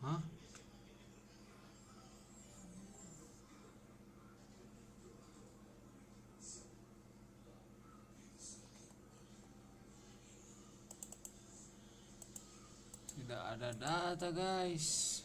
Hah? Tidak ada data, guys.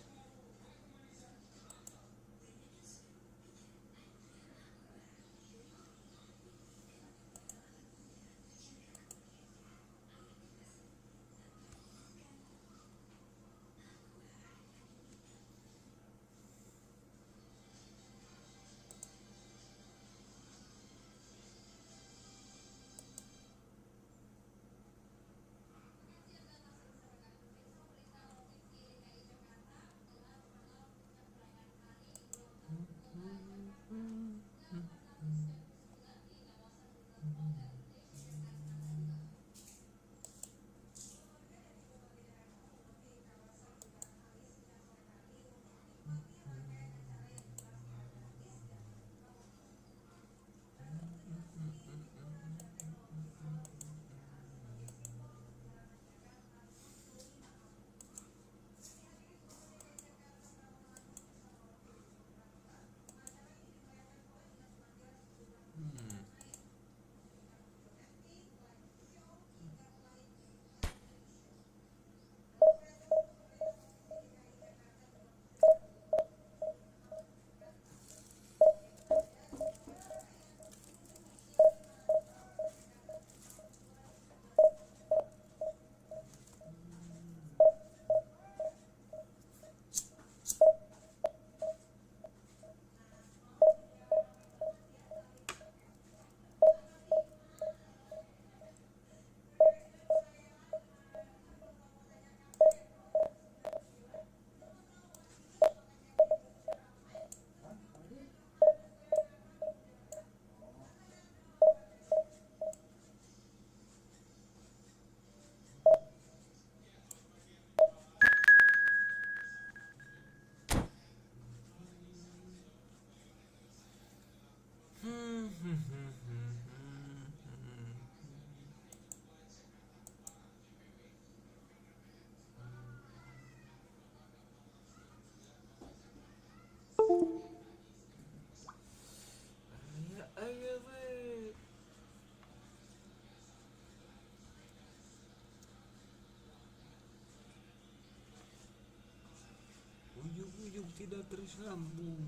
Ujung-ujung tidak tersambung.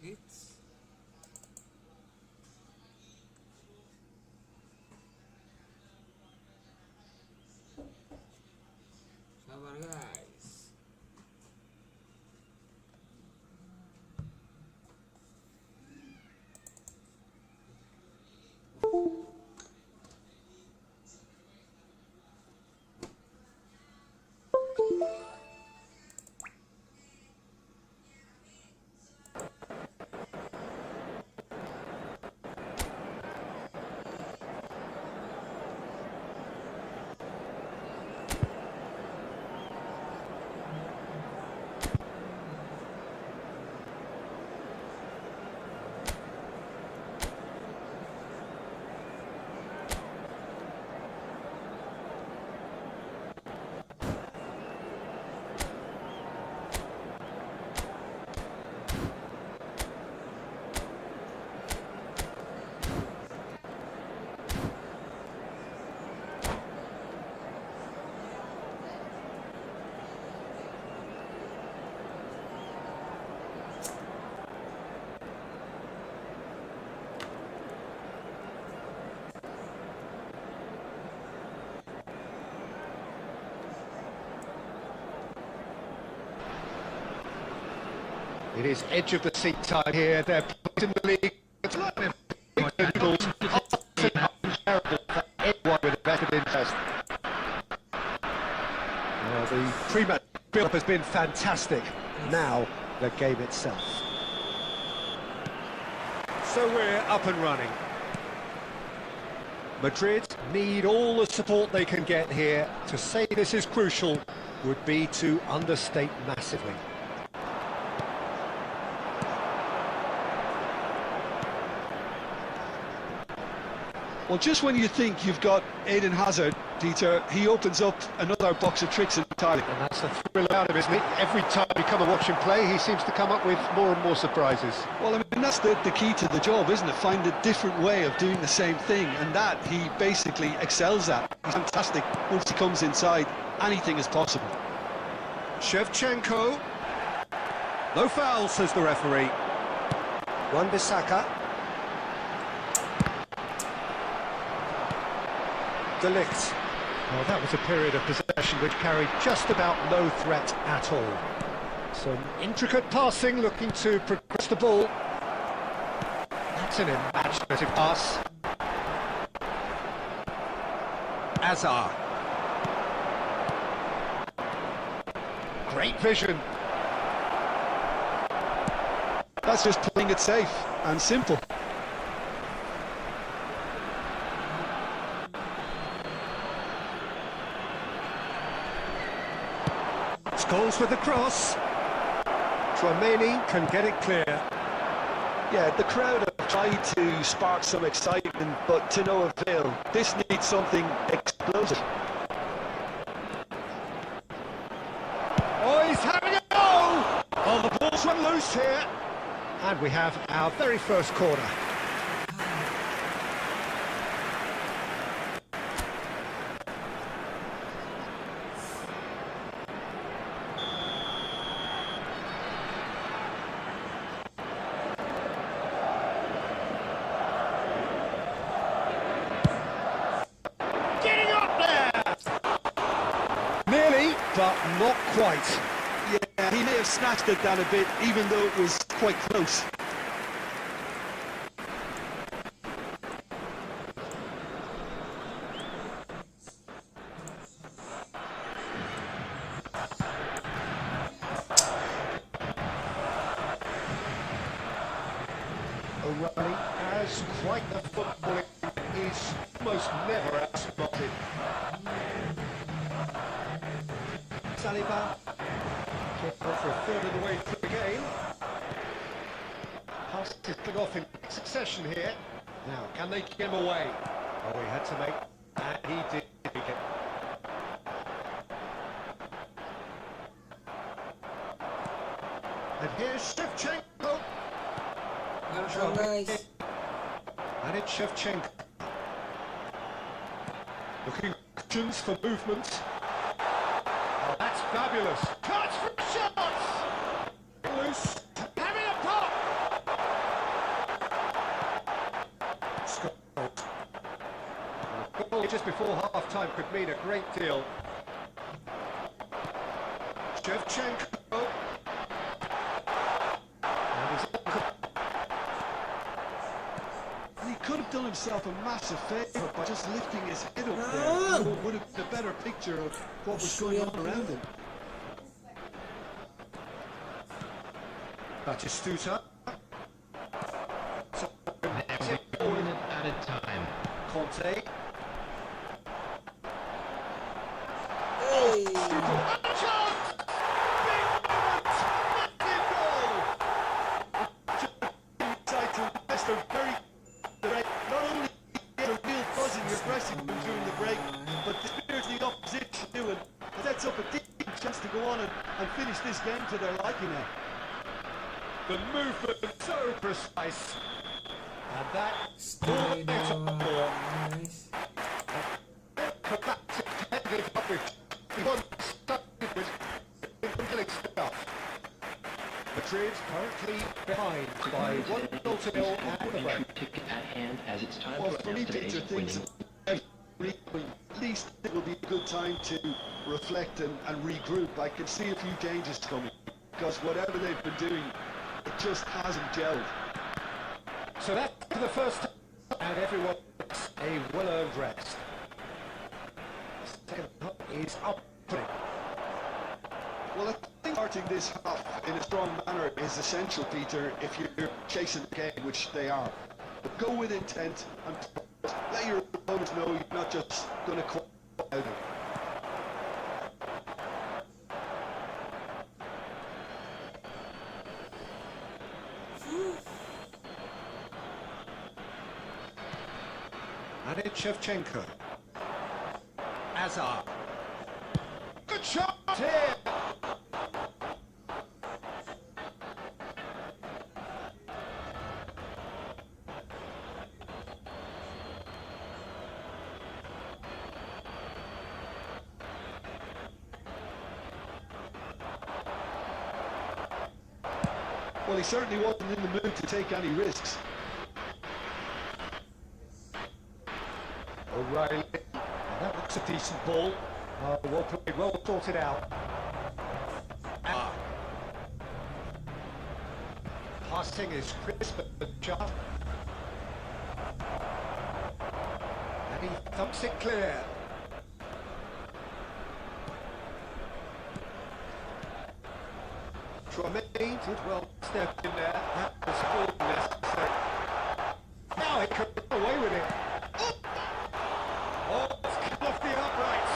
It's It is edge of the seat time here. They're in the league. It's like anyone with a vested interest. The pre-match build-up has been fantastic. Now, the game itself. So we're up and running. Madrid need all the support they can get here. To say this is crucial would be to understate massively. Well, just when you think you've got Eden Hazard, Dieter, he opens up another box of tricks entirely. And that's the thrill about him, isn't it? Every time you come and watch him play, he seems to come up with more and more surprises. Well, I mean, that's the key to the job, isn't it? Find a different way of doing the same thing, and that he basically excels at. He's fantastic. Once he comes inside, anything is possible. Shevchenko. No foul, says the referee. Wan-Bissaka. De Ligt. Well, that was a period of possession which carried just about no threat at all. Some intricate passing, looking to progress the ball. That's an imaginative pass. Azar. Great vision. That's just playing it safe and simple. Scholes with the cross. Tchouaméni can get it clear. Yeah, the crowd have tried to spark some excitement, but to no avail. This needs something explosive. Oh, he's having a go! Oh, the ball's run loose here. And we have our very first corner. But not quite. Yeah, he may have snatched it down a bit, even though it was quite close. O'Reilly has quite the football. He's almost never outspotted. Saliba, careful for a third of the way through the game. Pass is off in succession here. Now, can they get him away? Oh, he had to make, and he did make it. And here's Shevchenko. Oh, nice. And it's Shevchenko. Looking options for movement. Oh, that's fabulous. Touch for shots! Loose. Having a pop! Scott. A goal just before half-time could mean a great deal. Shevchenko. He could have done himself a massive favour by just lifting his head up there. It would have been a better picture of what was going on around him. Batistuta. One minute at a time. Conte. Hey. Chance! Big moment! Massive goal! Inside to Leicester, very direct. Not only get a real buzz in your dressing room during the break, but the spirit of the opposition too, and sets up a decent chance to go on and finish this game to their liking now. The movement so precise. And that Stay down. Nice. Madrid currently behind by 1-0 at the break. Ticket at hand as it's time Well, to for me, announce Peter, today's things winning. at least it will be a good time to reflect and regroup. I can see a few changes coming because whatever they've been doing it just hasn't gelled. So that's the first time, and everyone gets a well-earned rest. The second half is up. Well, I think starting this half in a strong manner is essential, Peter, if you're chasing the game, which they are. But go with intent and let your opponents know you're not just going to call out it. And it's Shevchenko. Azar. Good shot here! Well, he certainly wasn't in the mood to take any risks. O'Reilly. That looks a decent ball. Well played, well sorted out. Passing is crisp and sharp. And he thumps it clear. Tremaine did well step in there. That was all necessary. Now he could get away with it. Oh, it's come off the uprights.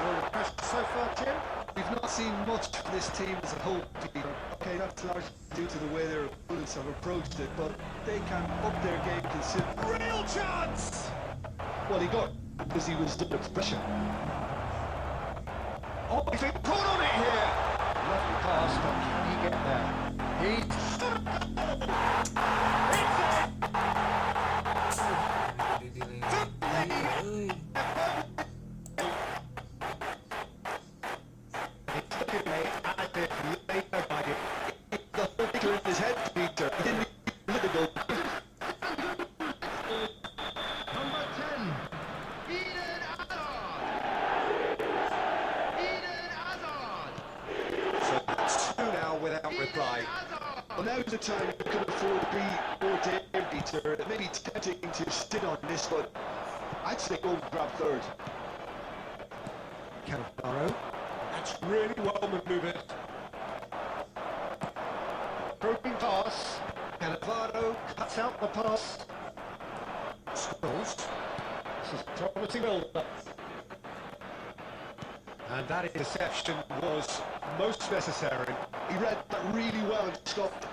Your impression so far, Jim? We've not seen much of this team as a whole, Peter. Okay, that's largely due to the way their opponents have approached it, but they can up their game considerably. Real chance! Well, he got because he was under pressure. Oh, he's been caught on it here! Lovely pass, but can he get there? It's looking at it later by it. The whole picture in his head, Peter. He didn't even look at the goal. Number 10, Eden Hazard. Eden Hazard. So that's two now without reply. Well, now's the time you can afford to be more daring, Peter. It may be tempting to sit on this, but I'd say go grab third. Cannavaro. That's really well manoeuvred. Probing pass. Cannavaro cuts out the pass. Scrolls. This is promising build-up. And that interception was most necessary. He read that really well and stopped.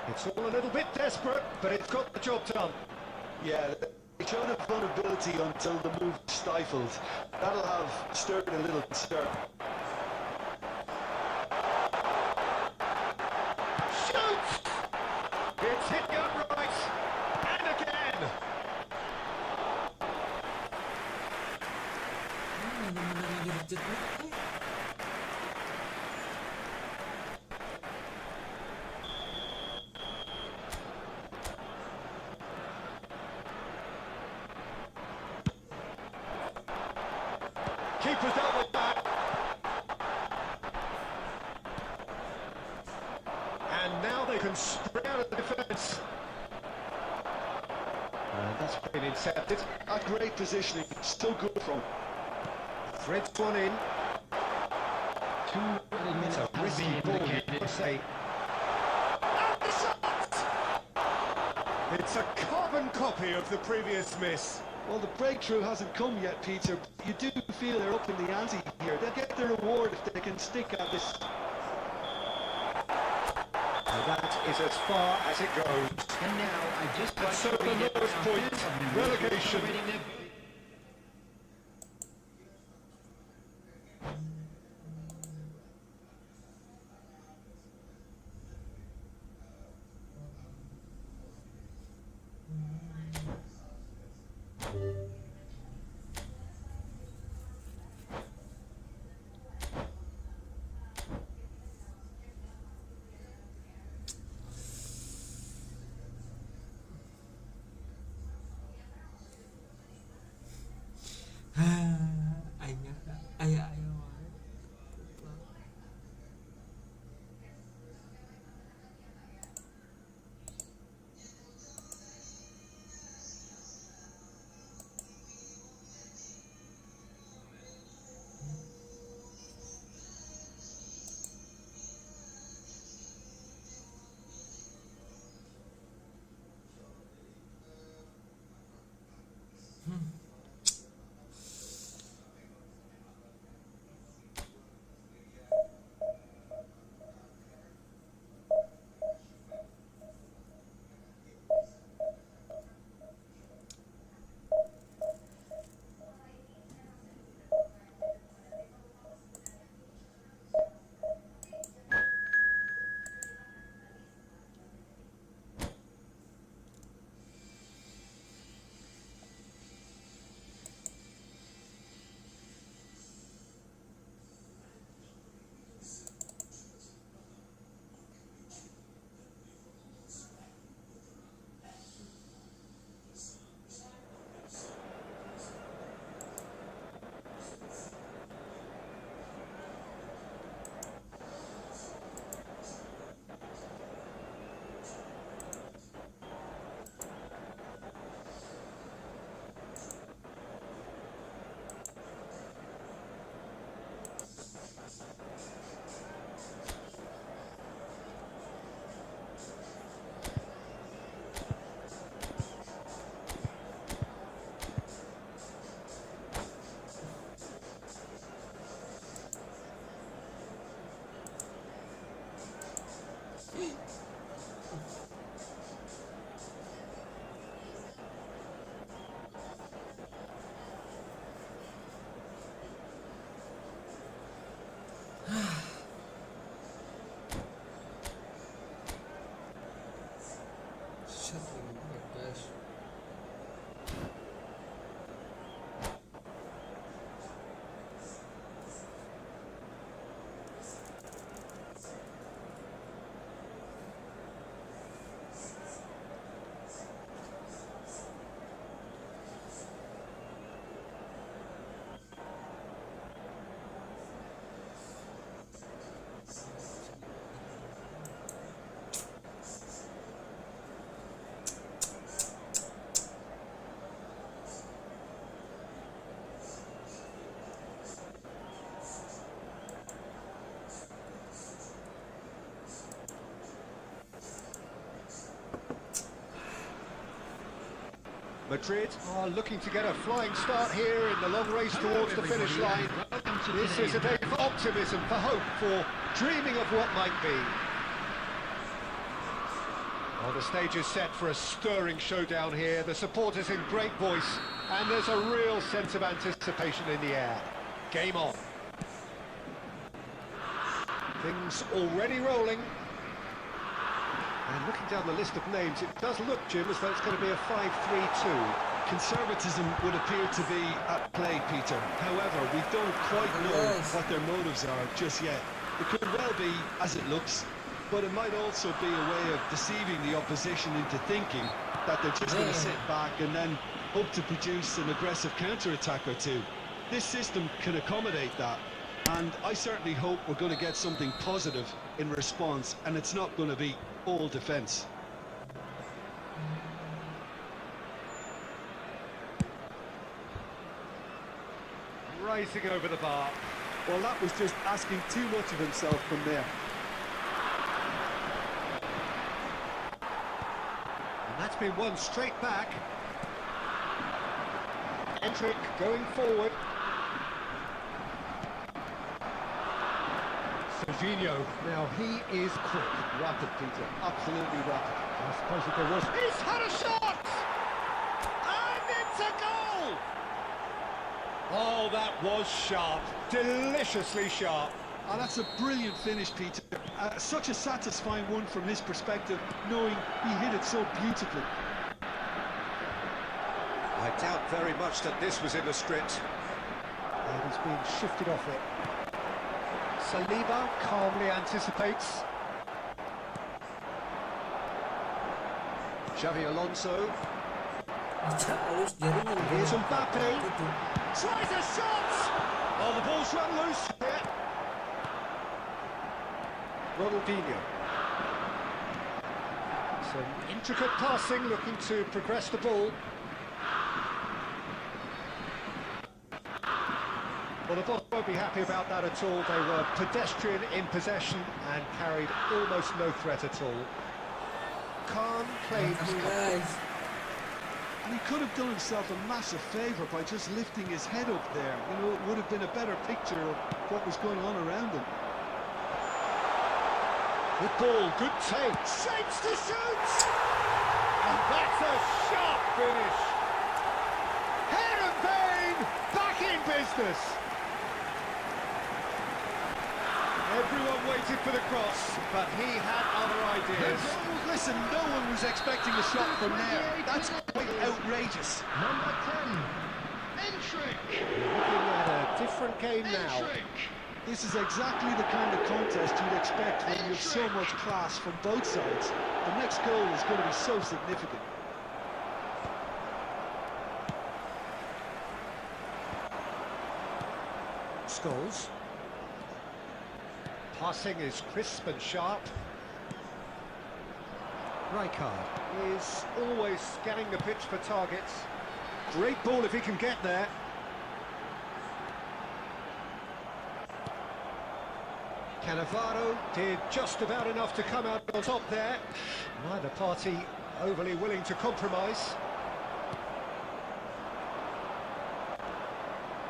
It's all a little bit desperate, but it's got the job done. Yeah, they showed a vulnerability until the move stifled. That'll have stirred a little concern. Shoots! It's hit the upright, and again! Keeper's out with that. And now they can spring out of the defence. And that's been intercepted. At great positioning, still good from. Threads one in. 2 little minutes It's a have risky been ball, you indicated. could say. And the shot! It's a carbon copy of the previous miss. Well, the breakthrough hasn't come yet, Peter. You do feel they're up in the ante here. They'll get their reward if they can stick at this. And that is as far as it goes. And now I just And like so to the read out lowest our point, fans have been relegation. rating their- Madrid are looking to get a flying start here in the long race towards the finish line. This is a day for optimism, for hope, for dreaming of what might be. Well, the stage is set for a stirring showdown here. The supporters in great voice, and there's a real sense of anticipation in the air. Game on. Things already rolling. And looking down the list of names, it does look, Jim, as though it's going to be a 5-3-2. Conservatism would appear to be at play, Peter. However, we don't quite know what their motives are just yet. It could well be as it looks, but it might also be a way of deceiving the opposition into thinking that they're just going to sit back and then hope to produce an aggressive counter-attack or two. This system can accommodate that, and I certainly hope we're going to get something positive in response, and it's not going to be all defence. Rising over the bar. Well, that was just asking too much of himself from there. And that's been won straight back. Endrick going forward. Serginho, now he is quick. Rapid, Peter. Absolutely rapid. I suppose if there was... He's had a shot! And it's a goal! Oh, that was sharp. Deliciously sharp. Oh, that's a brilliant finish, Peter. Such a satisfying one from his perspective, knowing he hit it so beautifully. I doubt very much that this was in the script. And he's being shifted off it. Saliba calmly anticipates. Xavi Alonso. Here's Mbappe. Tries a shot! Oh, the ball's run loose here. Ronaldinho. Some intricate passing, looking to progress the ball. Well, the boss won't be happy about that at all. They were pedestrian in possession and carried almost no threat at all. Khan played... And he could have done himself a massive favour by just lifting his head up there. You know, it would have been a better picture of what was going on around him. Good ball, good take. Shapes to shoot! And that's a sharp finish. Hair and vein, back in business. Everyone waited for the cross, but he had other ideas. Listen, no one was expecting a shot from there. That's quite outrageous. Number 10, Endrick. Looking at a different game now. This is exactly the kind of contest you'd expect when you have so much class from both sides. The next goal is going to be so significant. Scholes. Passing is crisp and sharp. Rijkaard is always scanning the pitch for targets. Great ball if he can get there. Cannavaro did just about enough to come out on top there. Neither party overly willing to compromise.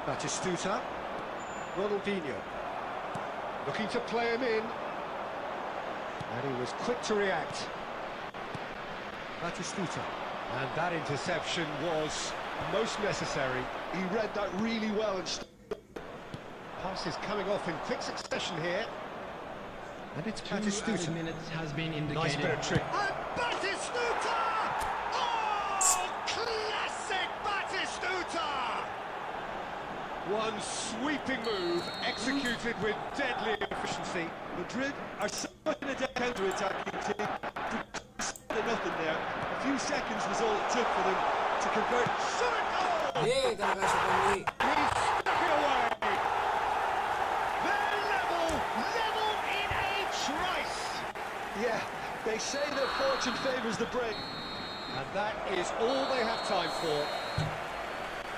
Batistuta. Ronaldinho. Looking to play him in. And he was quick to react. Batistuta. And that interception was most necessary. He read that really well and Passes coming off in quick succession here. And it's Batistuta. 2 minutes has been indicated. Nice bit of trick. And Batistuta! Oh, classic Batistuta! One sweeping move, executed with deadly efficiency. Madrid are such a counter-attacking team. Nothing there. A few seconds was all it took for them to convert. Shot a goal! He's stuck He stuck it away. They're level in a trice. Yeah, they say that fortune favours the brave. And that is all they have time for.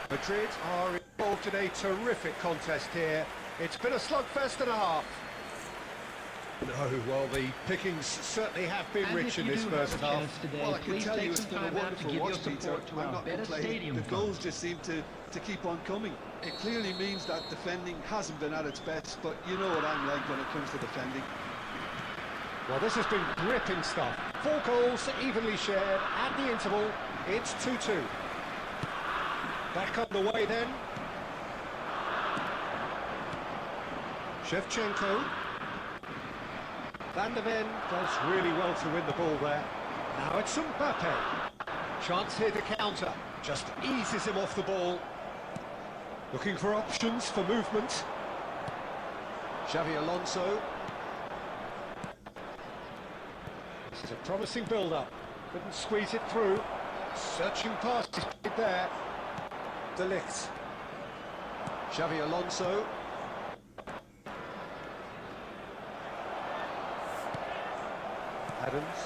Madrid are involved in a terrific contest here. It's been a slugfest and a half. No, well, the pickings certainly have been And rich if in you this do have first a half. chance today, Well, I can please tell you take it's some been a time out to wonderful give your watch, Peter. support to I'm our not better complaining. stadium The goals fund. just seem to keep on coming. It clearly means that defending hasn't been at its best, but you know what I'm like when it comes to defending. Well, this has been gripping stuff. 4 goals evenly shared at the interval. It's 2-2. Back on the way then. Shevchenko. Van der Ven does really well to win the ball there. Now it's Mbappe. Chance here to counter. Just eases him off the ball. Looking for options for movement. Xavi Alonso. This is a promising build-up. Couldn't squeeze it through. Searching past is played there. De Ligt. Xavi Alonso. Adams.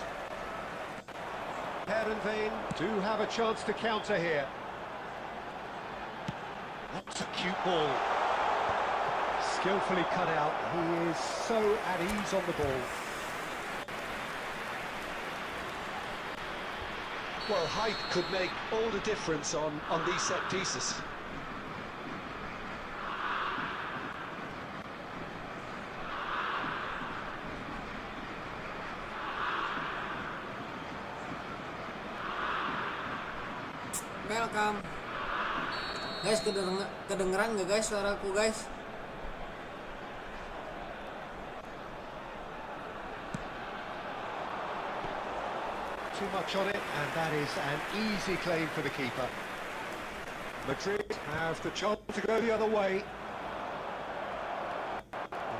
Heerenveen do have a chance to counter here. That's a cute ball. Skillfully cut out. He is so at ease on the ball. Well, height could make all the difference on these set pieces. Welcome. Guys, kedengeran nggak guys suaraku guys? Too much on it, and that is an easy claim for the keeper. Madrid have the chance to go the other way.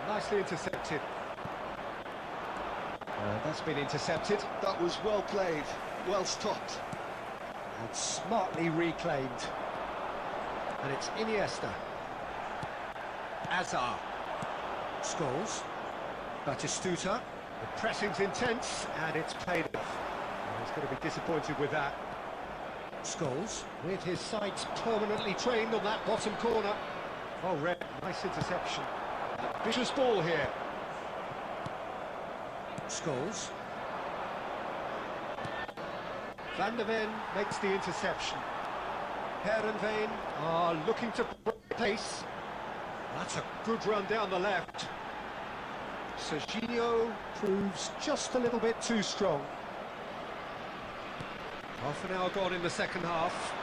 Nicely intercepted. That's been intercepted. That was well played, well stopped. And smartly reclaimed. And it's Iniesta. Azar. Scholes. Batistuta. The pressing's intense, and it's paid off. He's going to be disappointed with that. Scholes, with his sights permanently trained on that bottom corner. Oh, Red, nice interception. Vicious ball here. Scholes. Van der Ven makes the interception. Heerenveen are looking to break pace. That's a good run down the left. Serginho proves just a little bit too strong. Half an hour gone in the second half.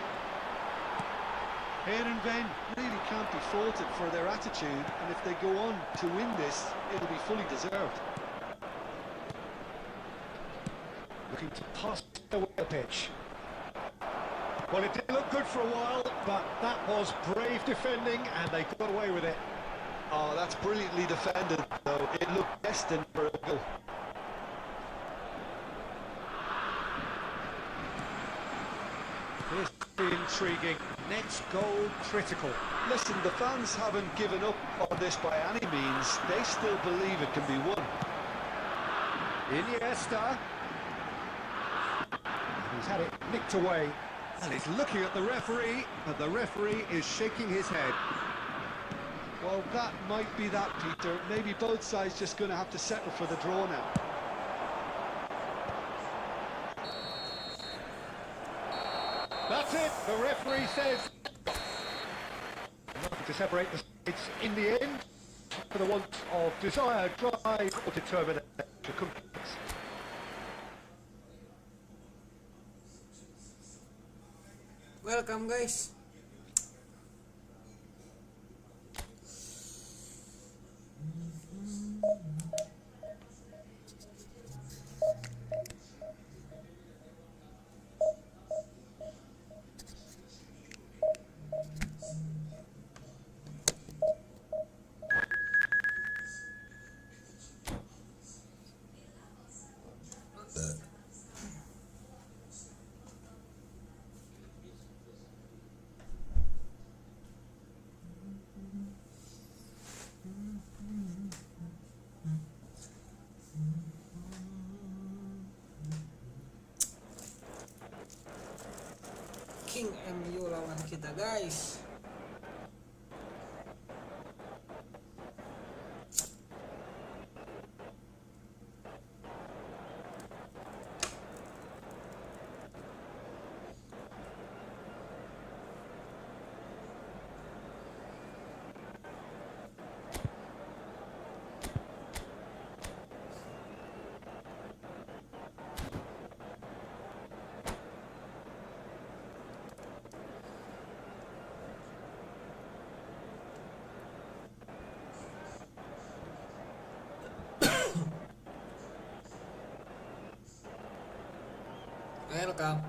Heerenveen really can't be faulted for their attitude, and if they go on to win this, it'll be fully deserved. Looking to pass away the pitch. Well, it did look good for a while, but that was brave defending, and they got away with it. Oh, that's brilliantly defended, though. It looked destined for a goal. This is intriguing. Next goal critical. Listen, the fans haven't given up on this by any means. They still believe it can be won. Iniesta. He's had it nicked away. And he's looking at the referee, and the referee is shaking his head. Well, that might be that, Peter. Maybe both sides just going to have to settle for the draw now. That's it. The referee says nothing to separate the sides in the end. For the want of desire, drive, or determination. Welcome guys. King MU lawan kita guys. Welcome.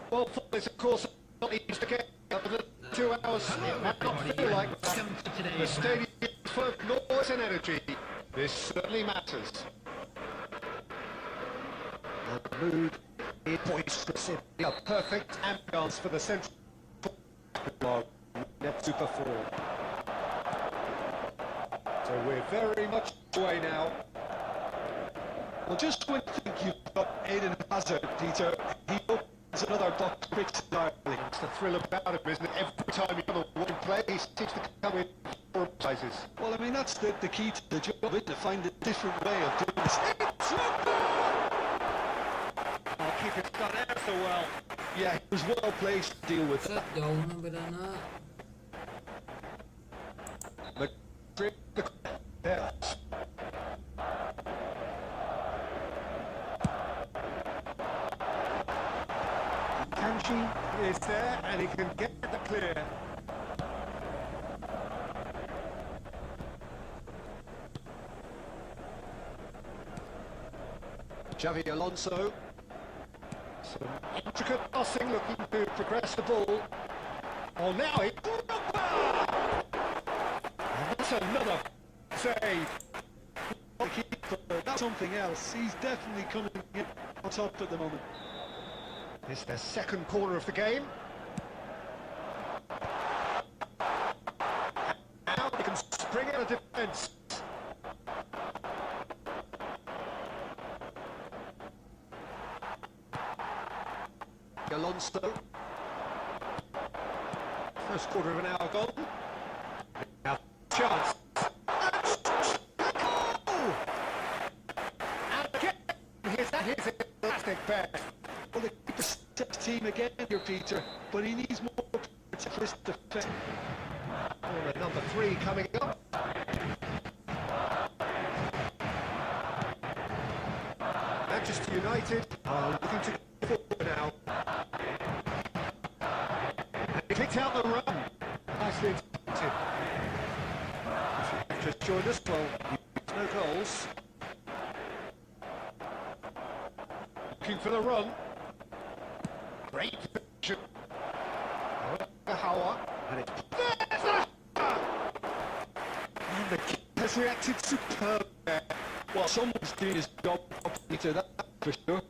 Well, football is of course not easy to get over the 2 hours. It might not feel like that. The stadium is full of noise and energy. This certainly matters. And the mood is boisterous. A perfect ambience for the central Super 4. So we're very much away now. Well, just when you think you've got Eden Hazard, Peter, he opens another box quick entirely. It's the thrill about him, isn't it? Every time you're on the one play, he seems to come in four sizes. Well, I mean, that's the key to the job, isn't it? To find a different way of doing this. I'll keep it done ever so well. Yeah, he was well placed to deal with Set that. jauh na bedana. There. Kanji is there and he can get the clear. Xavi Alonso. Some intricate passing, looking to progress the ball. Oh, now he... And that's another save. The keeper, that's something else. He's definitely coming in on top at the moment. It's their second corner of the game. Now they can spring out of defence. Alonso. First quarter of an hour gone. Now chance. And again, here's his elastic pass. Well, the keeper sets team again here, Peter, but he needs more to this defence. Corner number 3 coming up. Manchester United are looking to go forward now. And he picked out the run. Nicely intercepted. If you've just joined us, well, no goals. Looking for the run. Great vision. Hauer, and it's... And the keeper has reacted superb there. Well, someone's doing his job, Peter, that's for sure.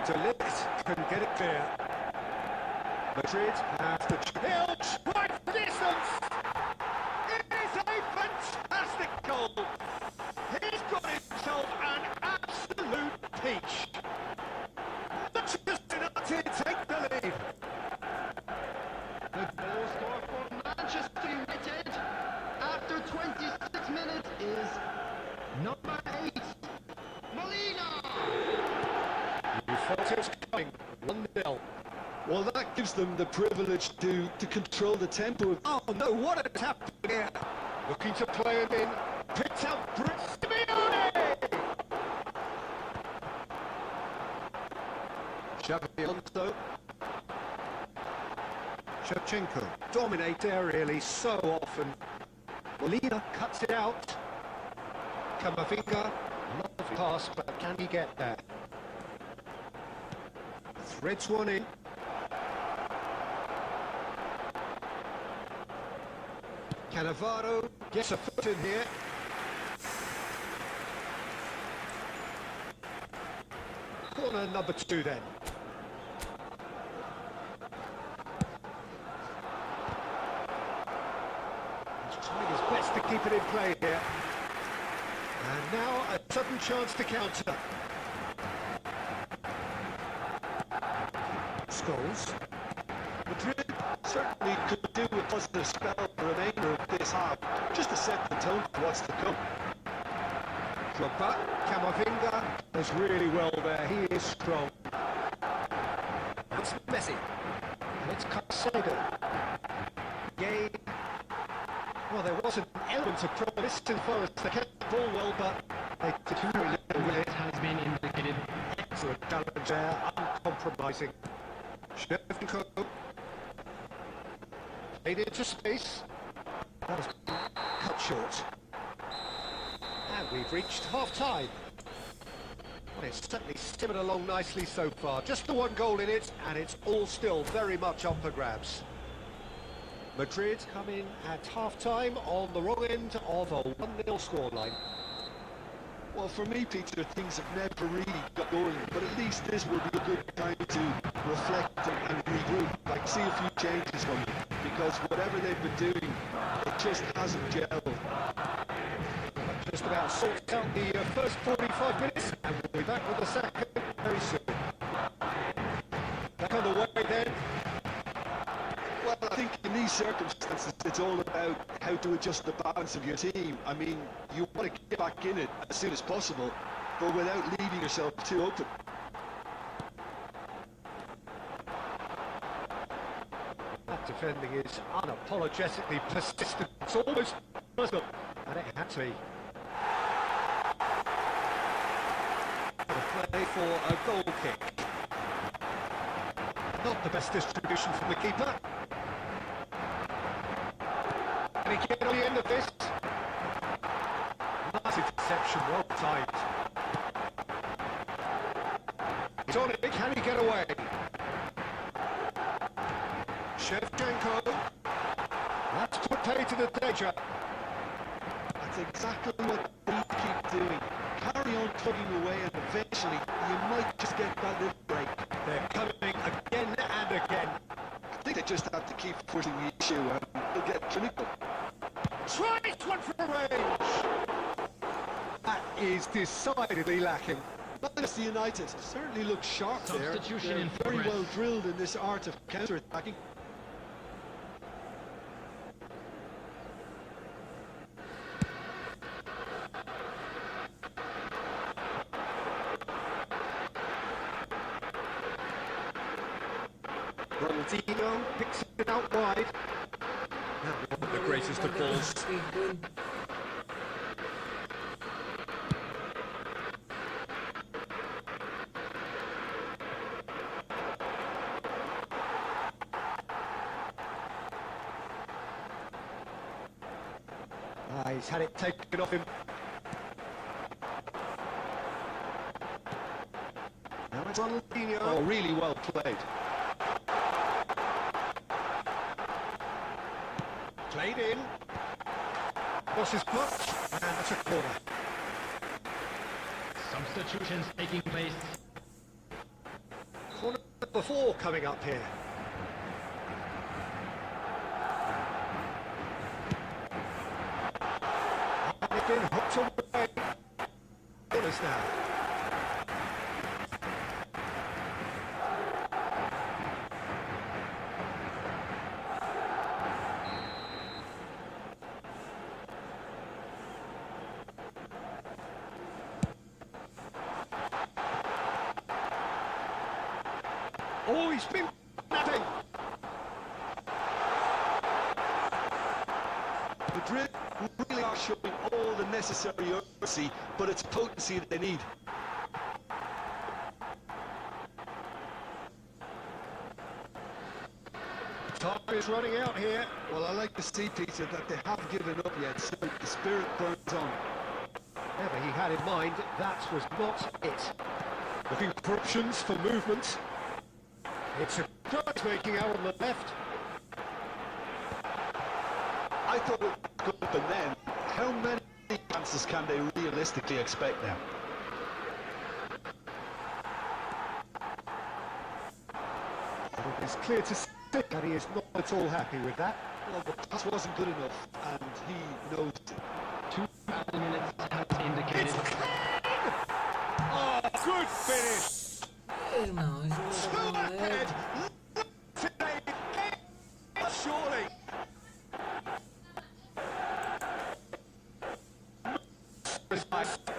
To Lewis can get it clear. Madrid have the challenge right for distance. It is a fantastic goal. He's got himself an absolute peach. Manchester United take the lead. The goal scorer for Manchester United after 26 minutes is number 8, Molina. You felt it was coming. 1-0. Well, that gives them the privilege to control the tempo. Oh no, what a tap here. Looking to play it in. Picked up Simeone. Xavi Alonso. Shevchenko dominate aerially so often. Molina cuts it out. Camavinga, lovely pass, but can he get there? Threads one in. Cannavaro gets a foot in here. Corner number 2 then. He's trying his best to keep it in play here. And now a sudden chance to counter. Scholes. Madrid certainly could do a positive spell for the remainder of this half, just to set the tone for what's to come. Drogba, Camavinga does really well there. He is strong. It's Messi. It's Caicedo. Yay. Well, there was an element of promise in far as they kept the ball well, but they did very little with it. has been indicated. Excellent challenge there, uncompromising. Shevchenko played into space. That has been cut short. And we've reached half-time. Well, it's certainly simmered along nicely so far. Just the one goal in it, and it's all still very much up for grabs. Madrid come in at half-time on the wrong end of a 1-0 scoreline. Well, for me, Peter, things have never really got going, but at least this will be a good time to reflect and regroup. I see a few changes from them, because whatever they've been doing, it just hasn't gelled. Just about sorts out the first 45 minutes, and we'll be back with the second very soon. Back on the way then. Well, I think in these circumstances, it's all about how to adjust the balance of your team. I mean, you want to get back in it as soon as possible, but without leaving yourself too open. That defending is unapologetically persistent. It's almost personal, and it had to be. A play for a goal kick. Not the best distribution from the keeper. Can he get on the end of this? Nice interception, well timed. He's on it, can he get away? Shevchenko. That's put pay to the danger. That's exactly what they keep doing. Carry on tugging away, and eventually you might just get that little break. They're coming again and again. I think they just have to keep pushing the issue, and they'll get clinical. Tries one for range. That is decidedly lacking. Manchester United certainly look sharp there. Substitution They're in very progress. well drilled in this art of counter-attacking. Ronaldinho picks it out wide. Now one of the greatest of balls. He's had it taken off him. Now it's Ronaldinho. Oh, really well played. Played in. Crosses touch, and that's a corner. Substitutions taking place. Corner number 4 coming up here. And it's been hooked away. Corners now. Oh, he's been napping. Madrid really are showing all the necessary urgency, but it's potency that they need. Time is running out here. Well, I like to see, Peter, that they haven't given up yet, so the spirit burns on. Whatever he had in mind, that was not it. Looking for options for movement. It's a drive making out on the left. I thought it was good, but then, how many chances can they realistically expect now? It's clear to see that he is not at all happy with that. Well, the pass wasn't good enough, and he knows it. 2 minutes has indicated. Oh, good finish! No, it's To not the head! Today, surely!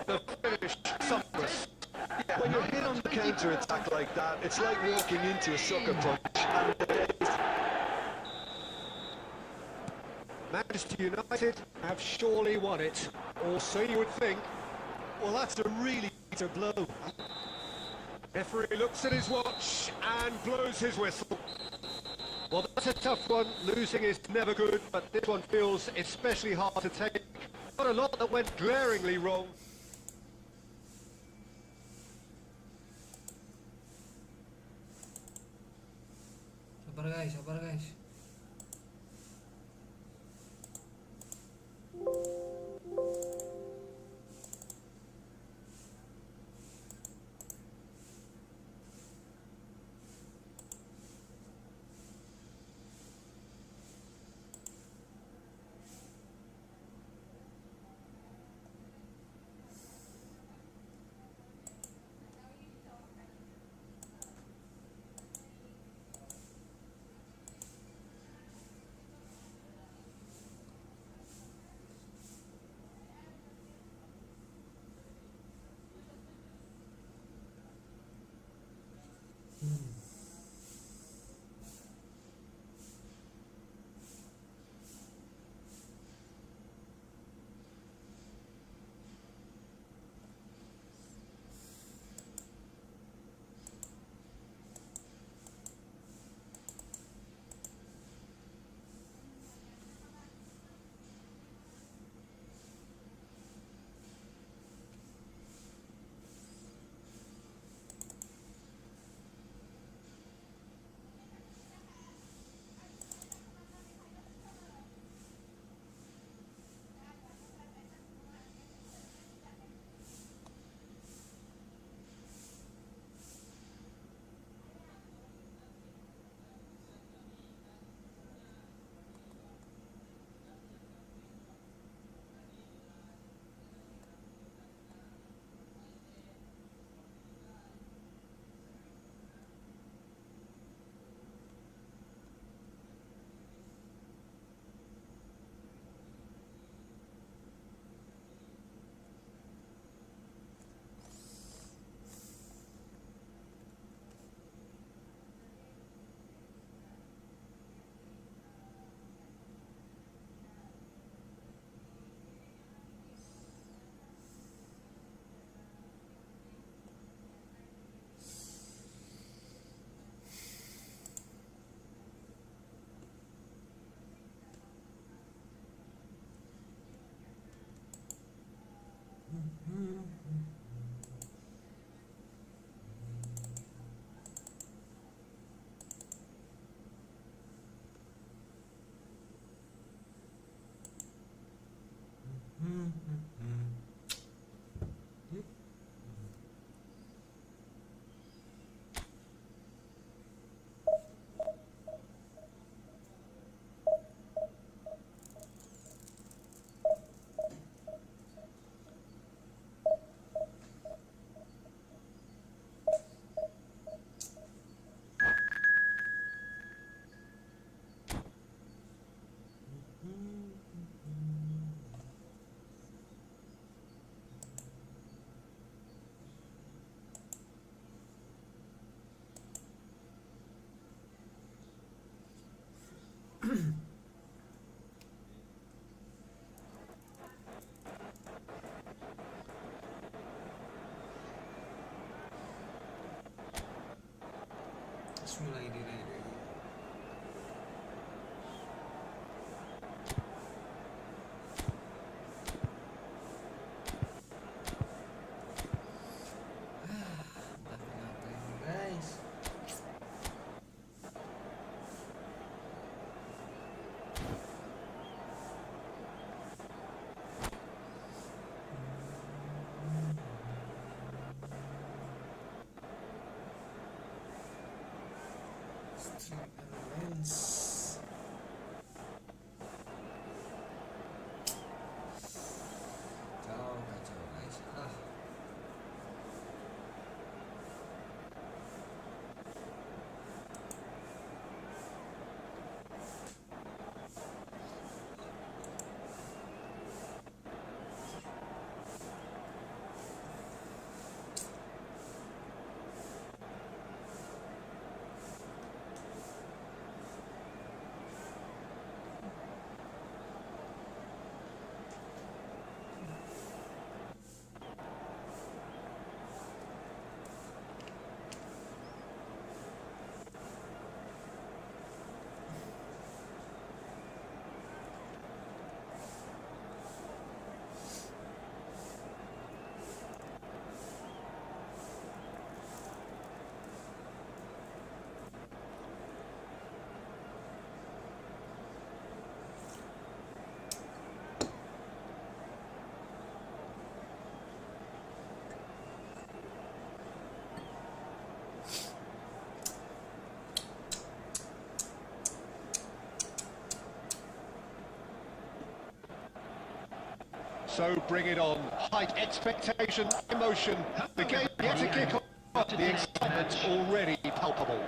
The finish, somewhere. When you're hit on the counter-attack like that, it's like walking into a sucker punch. And Manchester United have surely won it, or so you would think. Well, that's a really bitter blow. Referee looks at his watch and blows his whistle. Well, that's a tough one. Losing is never good, but this one feels especially hard to take. Not a lot that went glaringly wrong. Sabar guys. Bismillahirrahmanirrahim. Entah kenapa ini guys. String elements. Kacau guys. So bring it on. Height, expectation, emotion. The game yet to kick off. The excitement already palpable.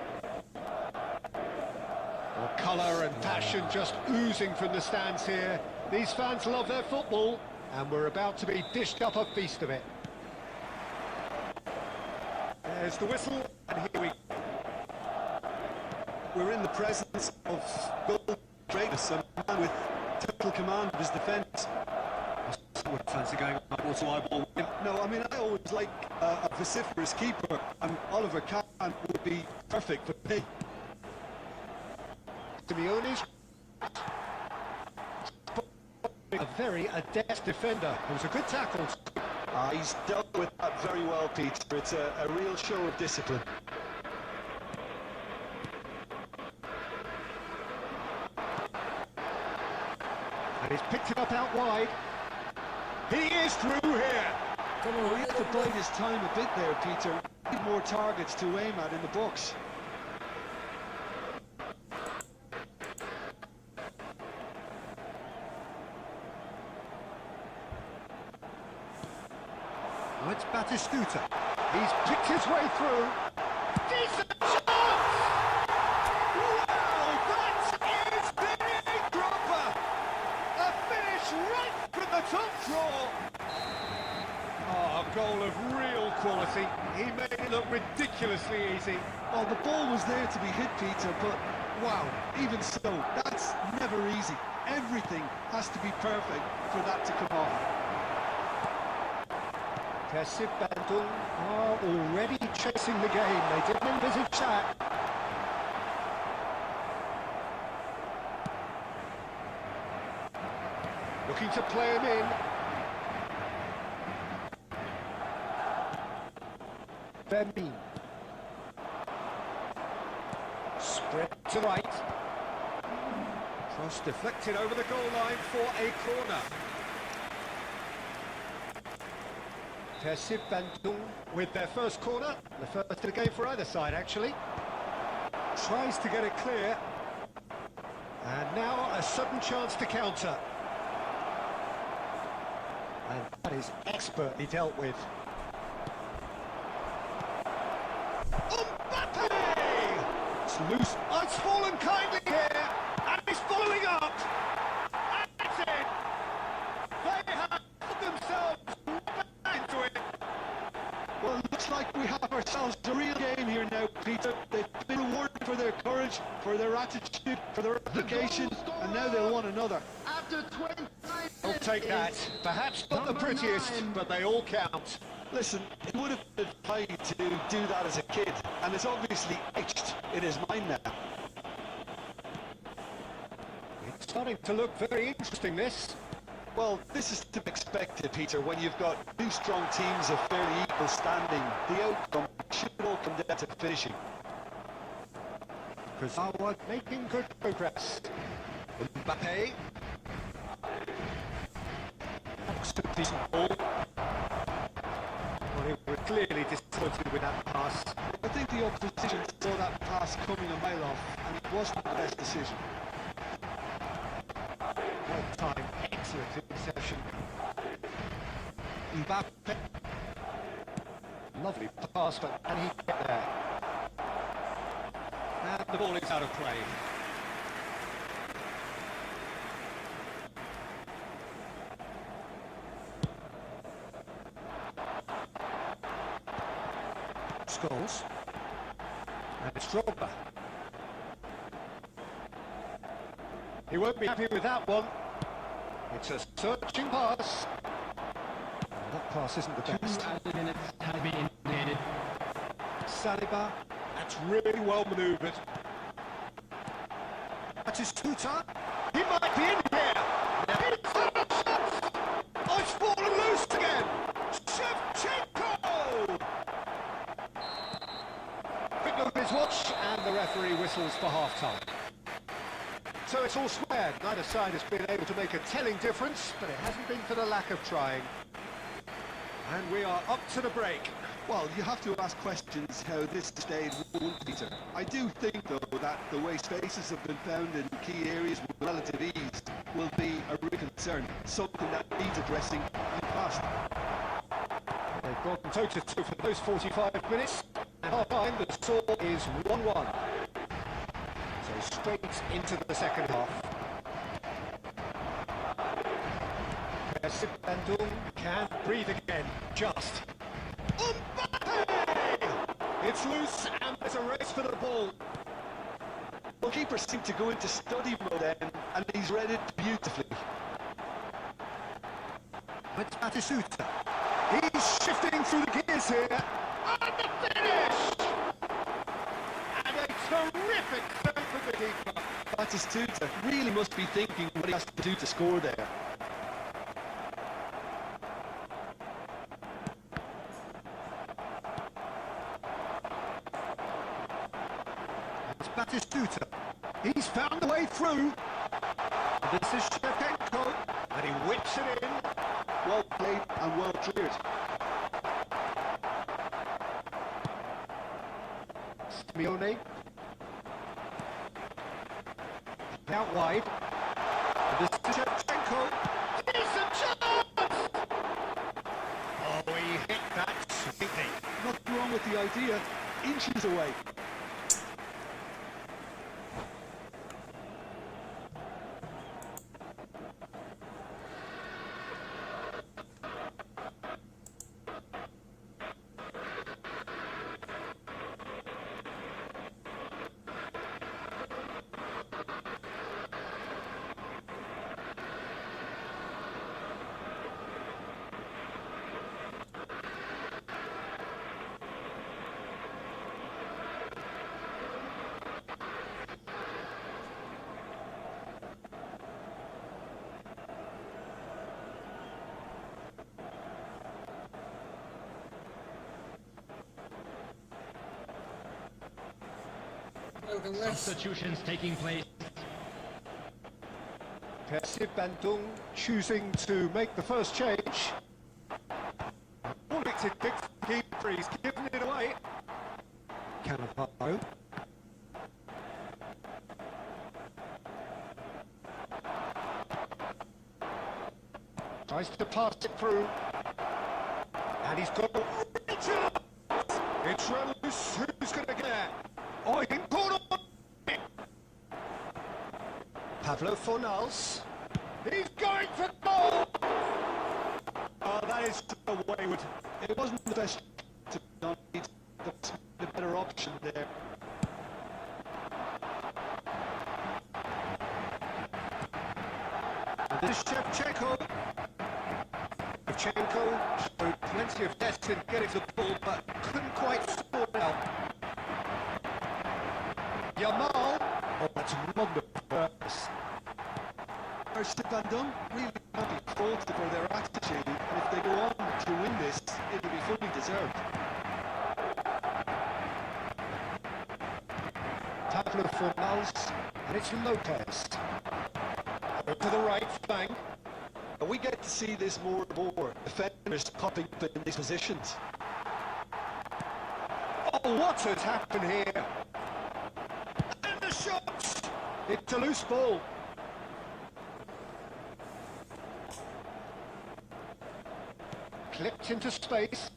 Well, colour and passion just oozing from the stands here. These fans love their football, and we're about to be dished up a feast of it. There's the whistle, and here we go. We're in the presence of goal greatness, a man with total command of his defence. What fancy going on? What's eyeball? No, I mean, I always like a vociferous keeper, and Oliver Kahn would be perfect for me. Simeone's a very adept defender. It was a good tackle. He's dealt with that very well, Peter. It's a real show of discipline. And he's picked it up out wide. He is through here. Come on, We have to bide his time a bit there, Peter. We need more targets to aim at in the box. Well, it's Batistuta. He's picked his way through. Decent chance! Wow, that is the dropper! A finish right from the top draw. Oh, a goal of real quality. He made it look ridiculously easy. Well, the ball was there to be hit, Peter, but wow, even so, that's never easy. Everything has to be perfect for that to come off. Kasih Bandung are already chasing the game. They didn't envisage that. Looking to play him in. Vermin. Spread to right. Cross deflected over the goal line for a corner. Kasih Bandung with their first corner, the first of the game for either side actually. Tries to get it clear. And now a sudden chance to counter. And that is expertly dealt with. Mbappe! It's loose. Oh, it's fallen kindly here. And he's following up. And that's it. They have put themselves into it. Well, it looks like we have ourselves a real game here now, Peter. They've been rewarded for their courage, for their attitude, for their application, and now they'll want another. After 29 I'll take that. Perhaps not the prettiest, but they all count. Listen, it would have been fine to do that as a kid, and it's obviously etched in his mind now. It's starting to look very interesting, this. Well, this is to be expected, Peter, when you've got two strong teams of fairly equal standing. The outcome should all come down to finishing. Kurzawa making good progress. Mbappe. That's a decent ball. Well, he was clearly disappointed with that pass. I think the opposition saw that pass coming a mile off, and it wasn't the best decision. Well time, excellent interception. Mbappe. Lovely pass, but can he get there? And the ball is out of play. Scholes. And it's Drogba. He won't be happy with that one. It's a searching pass. That pass isn't the best. 2 added minutes have been indicated. Saliba, that's really well manoeuvred. Batistuta, he might be in here. It's a shot. Oh, it's fallen loose again. Shevchenko. Quick look at his watch, and the referee whistles for half-time. So it's all square. Neither side has been able to make a telling difference, but it hasn't been for the lack of trying. And we are up to the break. Well, you have to ask questions how this stayed won, Peter. I do think, though, that the way spaces have been found in key areas with relative ease will be a real concern, something that needs addressing fast. They've gone toe-to-toe for those 45 minutes. And half-time, the score is 1-1. So straight into the second half. Kasih Bandung can breathe again, just. It's loose and there's a race for the ball. Well, keepers seem to go into study mode then, and he's read it beautifully. It's Matisuta. He's shifting through the gears here. And the finish! And a terrific save from the keeper. Batistuta really must be thinking what he has to do to score there. It's Batistuta. He's found the way through. This is Shevchenko, and he whips it in. Well played and well cleared. Simeone. Out wide. This is Shevchenko. Decent chance! Oh, he hit that sweetly. Nothing wrong with the idea. Inches away. Welcome guys. Substitutions taking place. Kasih Bandung choosing to make the first change. Quality kick for the keeper, he's given it away. Cannavaro. Tries to pass it through. And he's got a real chance. It's Remus who's going to get it. Oh, he can caught on. Pablo Fornals. He's going for goal! Oh, that is so wayward. It wasn't the best to be done. It's the better option there. And this is Shevchenko. Shevchenko showed plenty of zest in getting the ball, but couldn't quite score it out. Yamal. Oh, that's wonderful. Kasih Bandung really can't be faulted for their attitude, and if they go on to win this, it'll be fully deserved. Pablo Fornals, and it's Lopez. Over to the right flank. And we get to see this more and more. Defenders popping up in these positions. Oh, what has happened here? And the shot! It's a loose ball. Clipped into space.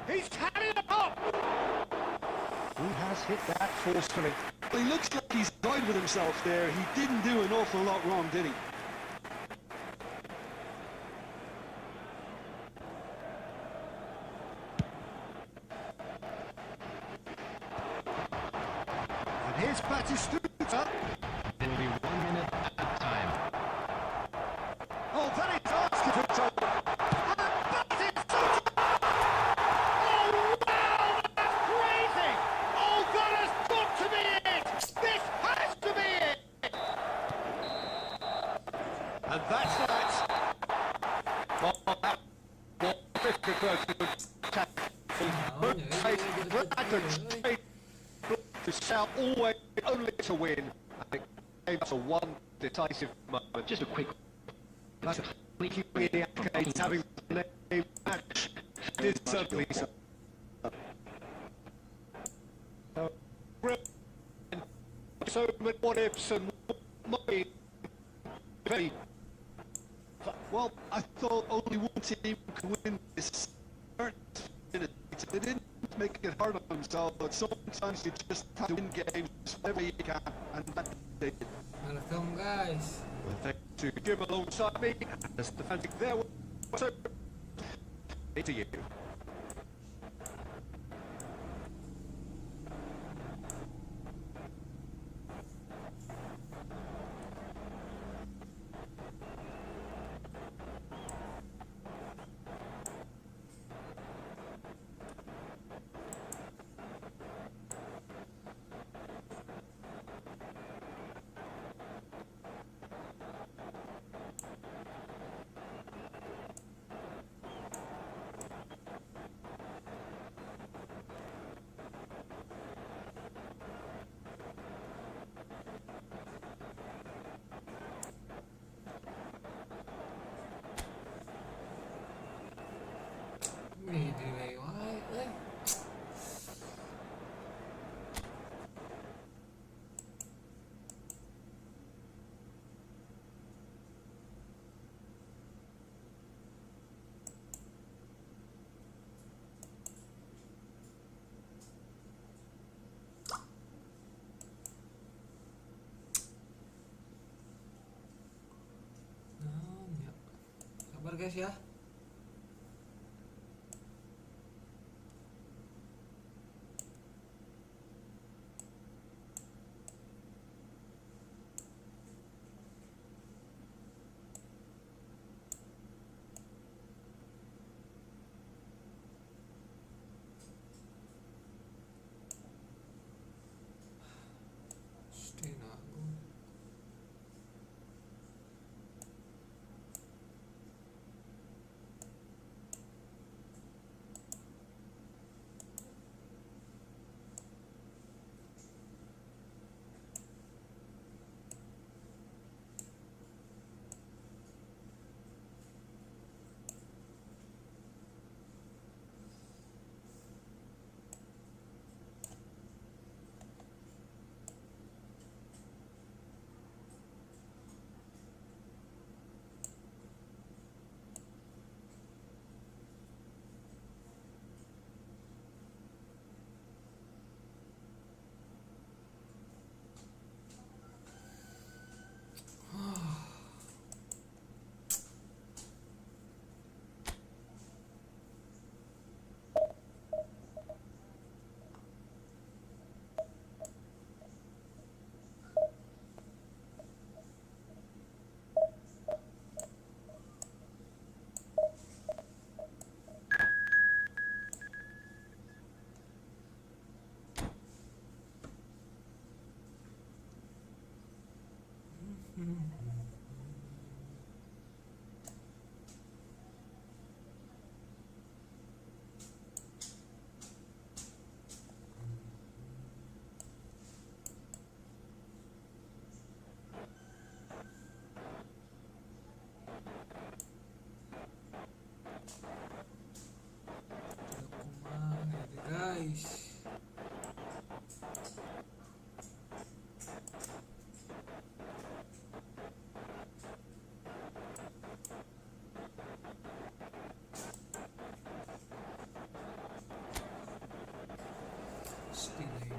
He's had it up! Who has hit that forcefully? Well, he looks like he's died with himself there. He didn't do an awful lot wrong, did he? And here's Batistuta. There will be 1 minute at time. Oh, that is asking for trouble. And Batistuta! Oh, wow! That's crazy! Oh, that has got to be it! This has to be it! And that's that. Well, that was 50-30 attack. To shout always only to win. I think it's a one decisive moment. Just a quick. That's leaking in the arcades, having the name match. It is certainly so. So many what ifs and might very well. I thought only one team could win this. They didn't make it hard on themselves, but sometimes you just have to win games whenever you can, and that's it. Welcome guys. Well, thank you to Jim alongside me, and as the fans there, so to you. Wih, delay wae euy. Ya. Sabar guys ya. Stay aku. Kumaha ini guys. Stay ini.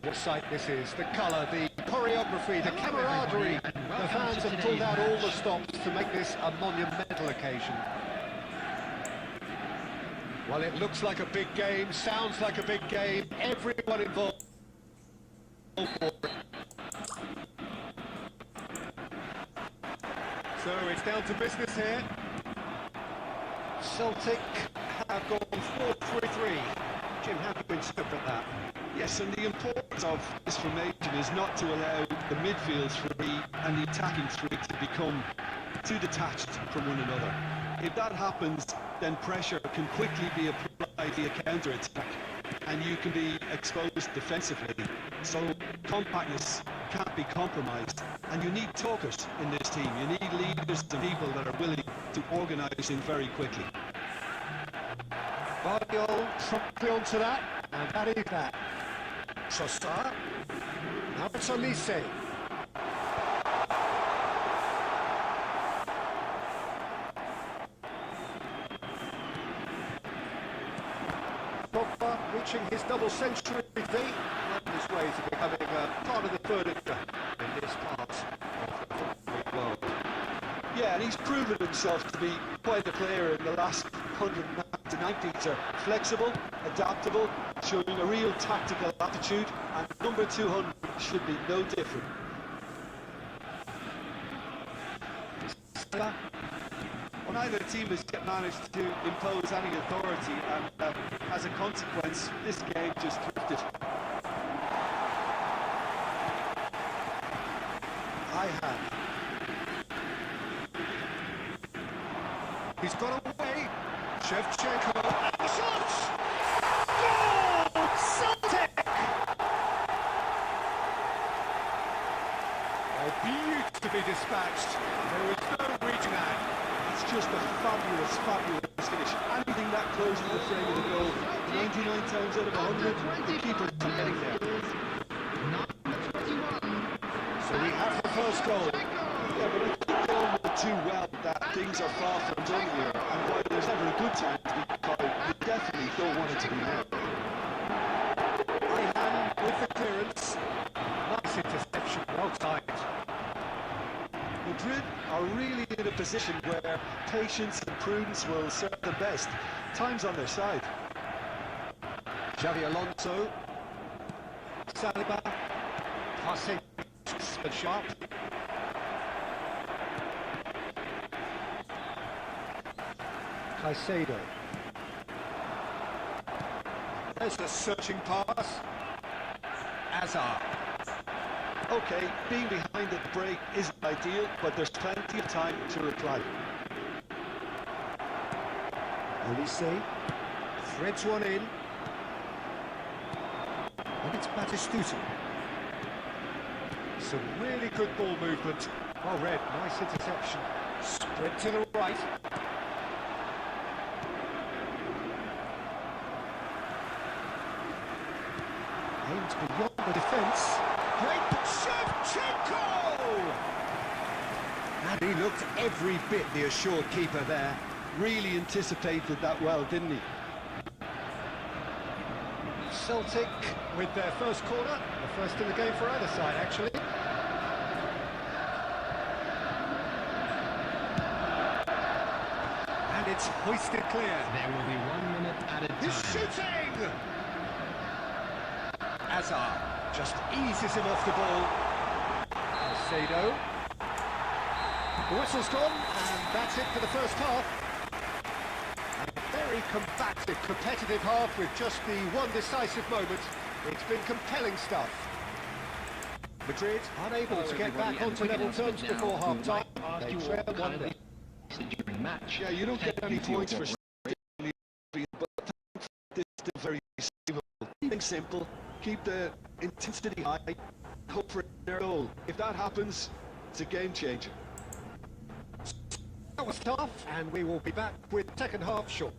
what sight this is. The colour, the choreography, the camaraderie. The fans have pulled out all the stops to make this a monumental occasion. Well, it looks like a big game, sounds like a big game. Everyone involved. So it's down to business here. Celtic have gone 4-3-3. Jim, how do you interpret that? Yes, and the importance of this formation is not to allow the midfield three and the attacking three to become too detached from one another. If that happens, then pressure can quickly be applied via counter-attack, and you can be exposed defensively. So compactness can't be compromised, and you need talkers in this team. You need leaders and people that are willing to organise things very quickly. Guardiola promptly onto that, and that is that. Trossard. Now it's Olise. Pogba reaching his double century feat on his way to becoming part of the furniture in this part of the football world. Yeah, and he's proven himself to be quite a player in the last 190s. Are flexible, adaptable, showing a real tactical aptitude, and number 200 should be no different. Well, neither team has yet managed to impose any authority, and as a consequence, this game just drifted. I have. He's got away. Shevchenko. And the shot! Goal! Celtic! Oh, beautifully dispatched. There was no reaching that. It's just a fabulous, fabulous finish. Anything that close to the frame of the goal, 99 times out of 100, the keeper's not getting there. So we have the first goal. Yeah, but if you don't know too well that things are far from done here, and while there's never a good time to be called, you definitely don't want it to be there. Ayhan with the clearance. Nice interception, well timed. Madrid are really in a position where patience and prudence will serve them best. Time's on their side. Xavi Alonso. Saliba. Passing but sharp. Caicedo. There's a searching pass. Hazard. Okay, being behind at the break isn't ideal, but there's plenty of time to reply. Olise threads one in. And it's Batistuta. Some really good ball movement. Well read, nice interception. Spread to the right. Aimed beyond the defence. Great Shevchenko! And he looked every bit the assured keeper there. Really anticipated that well, didn't he? Celtic with their first corner. The first in the game for either side, actually. And it's hoisted clear. There will be 1 minute added time. He's shooting! Hazard just eases him off the ball. Caicedo. The whistle's gone, and that's it for the first half. A very combative, competitive half with just the one decisive moment. It's been compelling stuff. Madrid unable to get back onto level terms before half-time. They trail 1-0. During match. Yeah, you don't get any points for staying, but this is still very stable. Keep simple, keep the intensity high, hope for their goal. If that happens, it's a game changer. That was tough, and we will be back with second half short.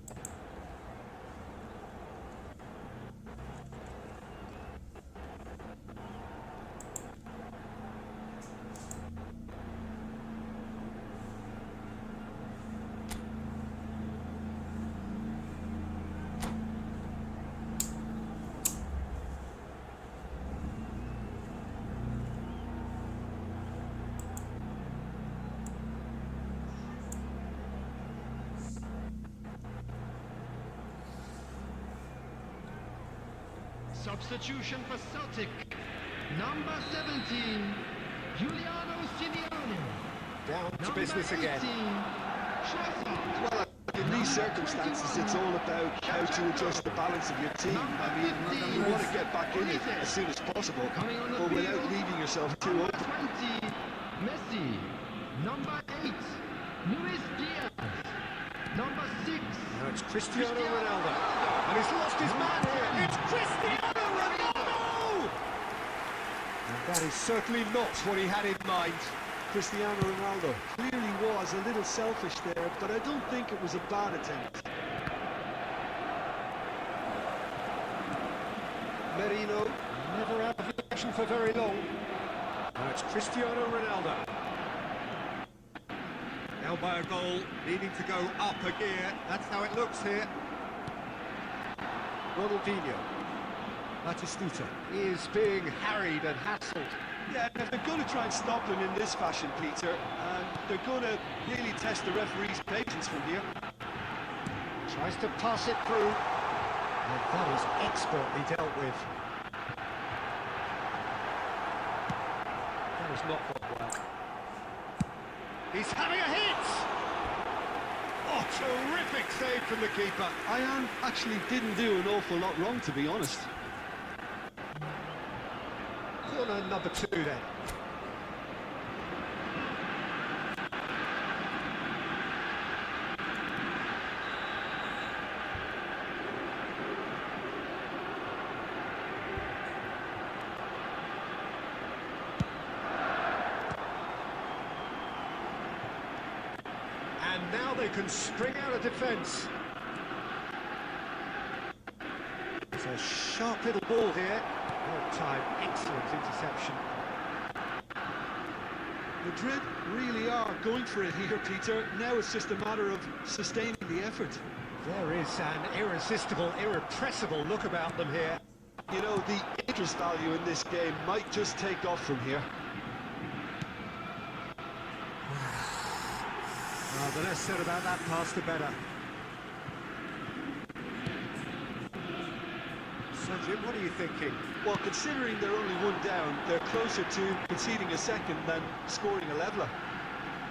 Substitution for Celtic. Number 17, Giuliano Simeone. Down to Number business 18, again. Trossard. Well, in these circumstances, it's all about how to adjust the balance of your team. I mean, you want to get back in it as soon as possible, Coming on the but without field. leaving yourself too Number open. 20, Messi. Number 8, Luis Diaz. Number 6, Now it's Cristiano Ronaldo. And he's lost his man here. It's Cristiano Ronaldo! And that is certainly not what he had in mind. Cristiano Ronaldo clearly was a little selfish there, but I don't think it was a bad attempt. Merino, never out of the action for very long. Now it's Cristiano Ronaldo. Now by a goal, needing to go up a gear. That's how it looks here. Ronaldinho. Batistuta is being harried and hassled. Yeah, they're going to try and stop him in this fashion, Peter, and they're going to really test the referee's patience from here. Tries to pass it through. And that is expertly dealt with. That was not gone well. He's having a hit! Oh, terrific save from the keeper. Ian actually didn't do an awful lot wrong, to be honest. Corner number 2 then. And now they can spring out of defence. It's a sharp little ball here. Well timed, excellent interception. Madrid really are going for it here, Peter. Now it's just a matter of sustaining the effort. There is an irresistible, irrepressible look about them here. You know, the interest value in this game might just take off from here. The less said about that pass, the better. So, Jim, what are you thinking? Well, considering they're only one down, they're closer to conceding a second than scoring a leveller.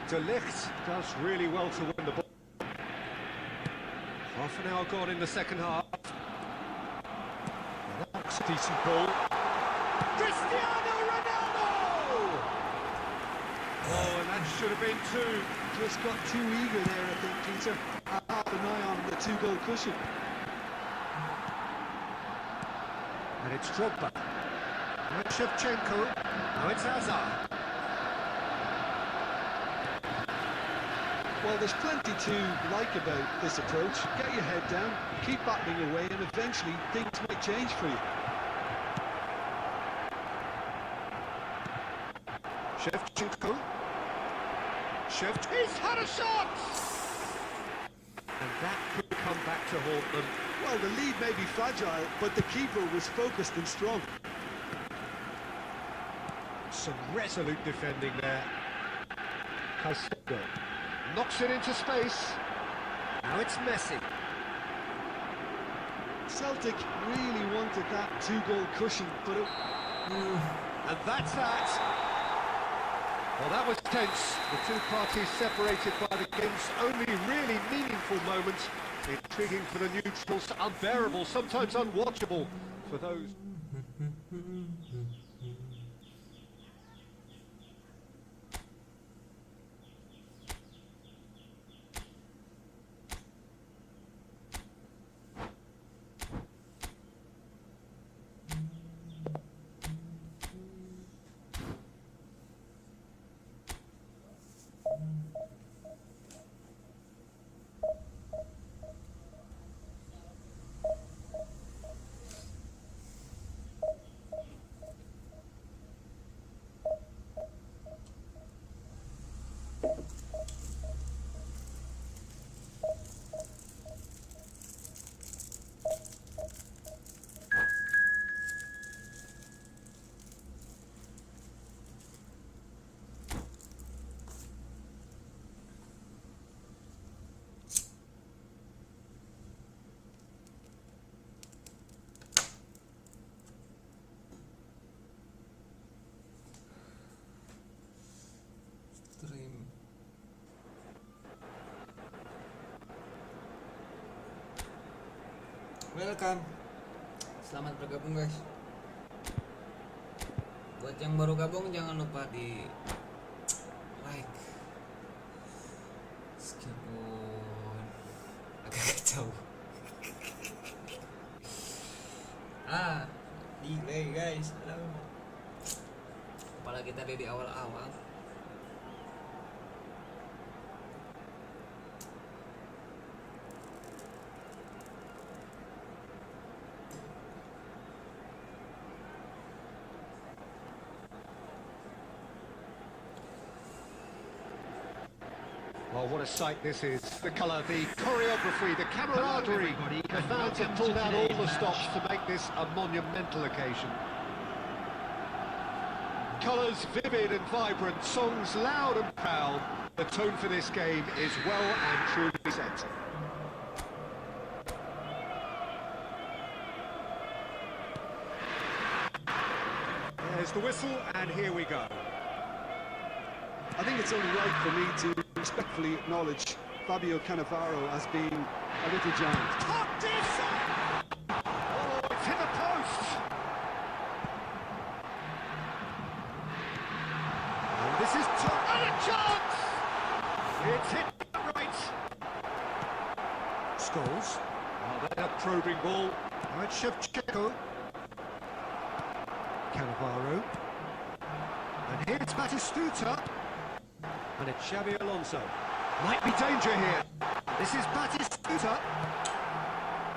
De Ligt does really well to win the ball. Half an hour gone in the second half. Well, that's a decent ball. Cristiano Ronaldo! Oh, and that should have been 2. Just got too eager there, I think, Peter. Half an eye on the 2-goal cushion. And it's Drogba. Now it's Shevchenko. Now it's Hazard. Well, there's plenty to like about this approach. Get your head down, keep battling away, and eventually things might change for you. Shevchenko. He's had a shot! And that could come back to haunt them. Well, the lead may be fragile, but the keeper was focused and strong. Some resolute defending there. Caicedo knocks it into space. Now it's Messi. Celtic really wanted that 2-goal cushion, but it... And that's that. Well, that was tense. The two parties separated by the game's only really meaningful moment. Intriguing for the neutrals, unbearable, sometimes unwatchable for those. Welcome. Selamat bergabung guys. Buat yang baru gabung jangan lupa di like. Meskipun agak kacau. Delay guys. Aduh. Apalagi tadi di awal-awal. Well, what a sight this is. The colour, the choreography, the camaraderie. The fans have pulled out all the stops to make this a monumental occasion. Colours vivid and vibrant, songs loud and proud. The tone for this game is well and truly set. There's the whistle, and here we go. I think it's only right for me to respectfully acknowledge Fabio Cannavaro as being a little giant. Top this! Oh, it's hit the post! And this is top, and a chance! It's hit right. Scholes. Oh, they're a probing ball. Right, Shevchenko. Cannavaro. And here it's Batistuta. And it's Xabi Alonso. Might be danger here. This is Batistuta.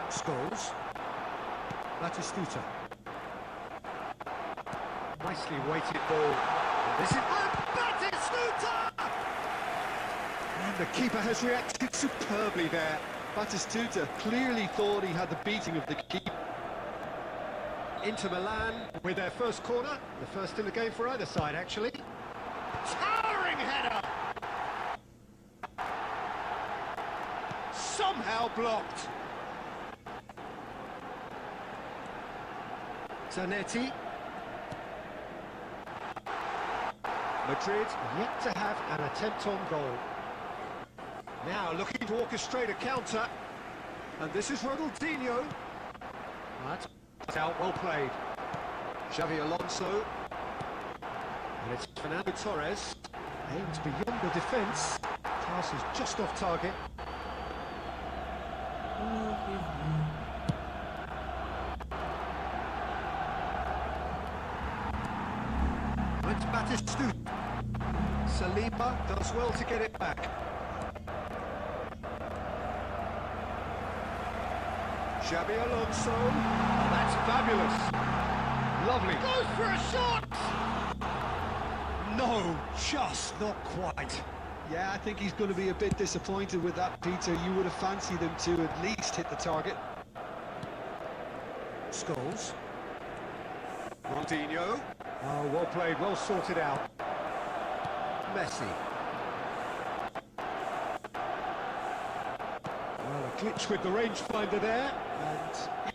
Scholes. Batistuta. Nicely weighted ball. And this is Batistuta! And the keeper has reacted superbly there. Batistuta clearly thought he had the beating of the keeper. Inter Milan with their first corner. The first in the game for either side, actually. Towering header! Somehow blocked. Zanetti. Madrid yet to have an attempt on goal. Now looking to orchestrate a counter. And this is Ronaldinho. That's out, well played. Xabi Alonso. And it's Fernando Torres. Aims beyond the defence. Pass is just off target. It's Batistuta. Saliba does well to get it back. Xabi Alonso. Oh, that's fabulous. Lovely. Goes for a shot! No, just not quite. Yeah, I think he's going to be a bit disappointed with that, Peter. You would have fancied him to at least hit the target. Scholes. Ronaldinho. Oh, well played, well sorted out. Messi. Well, a glitch with the rangefinder there,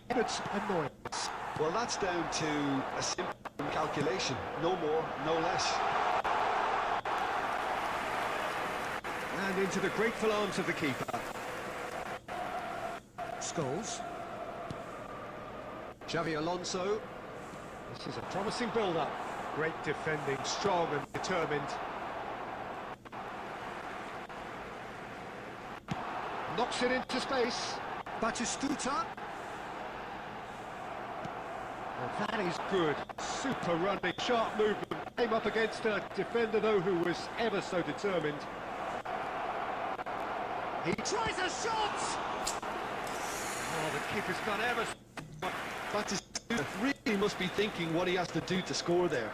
and it's annoyance. Well, that's down to a simple calculation. No more, no less. And into the grateful arms of the keeper. Scholes. Xabi Alonso. This is a promising build-up. Great defending, strong and determined. Knocks it into space. Batistuta. And that is good. Super running, sharp movement. Came up against a defender, though, who was ever so determined. He tries a shot! Oh, the keeper's done ever so much. Batistuta really must be thinking what he has to do to score there.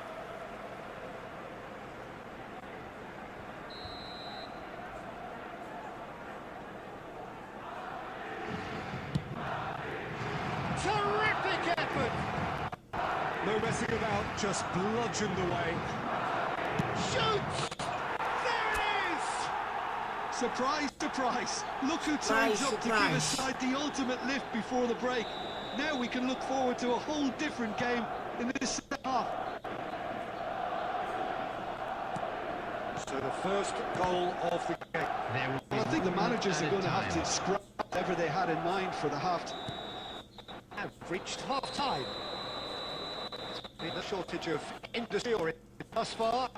Terrific effort! No messing about, just bludgeoned away. Shoots! There it is! Surprise, surprise! Look who turns up to give his side the ultimate lift before the break. Now we can look forward to a whole different game in this second half. So the first goal of the game. Well, I think the managers are going to have to scrap whatever they had in mind for the half. have reached half-time. There's been a shortage of industry or thus far.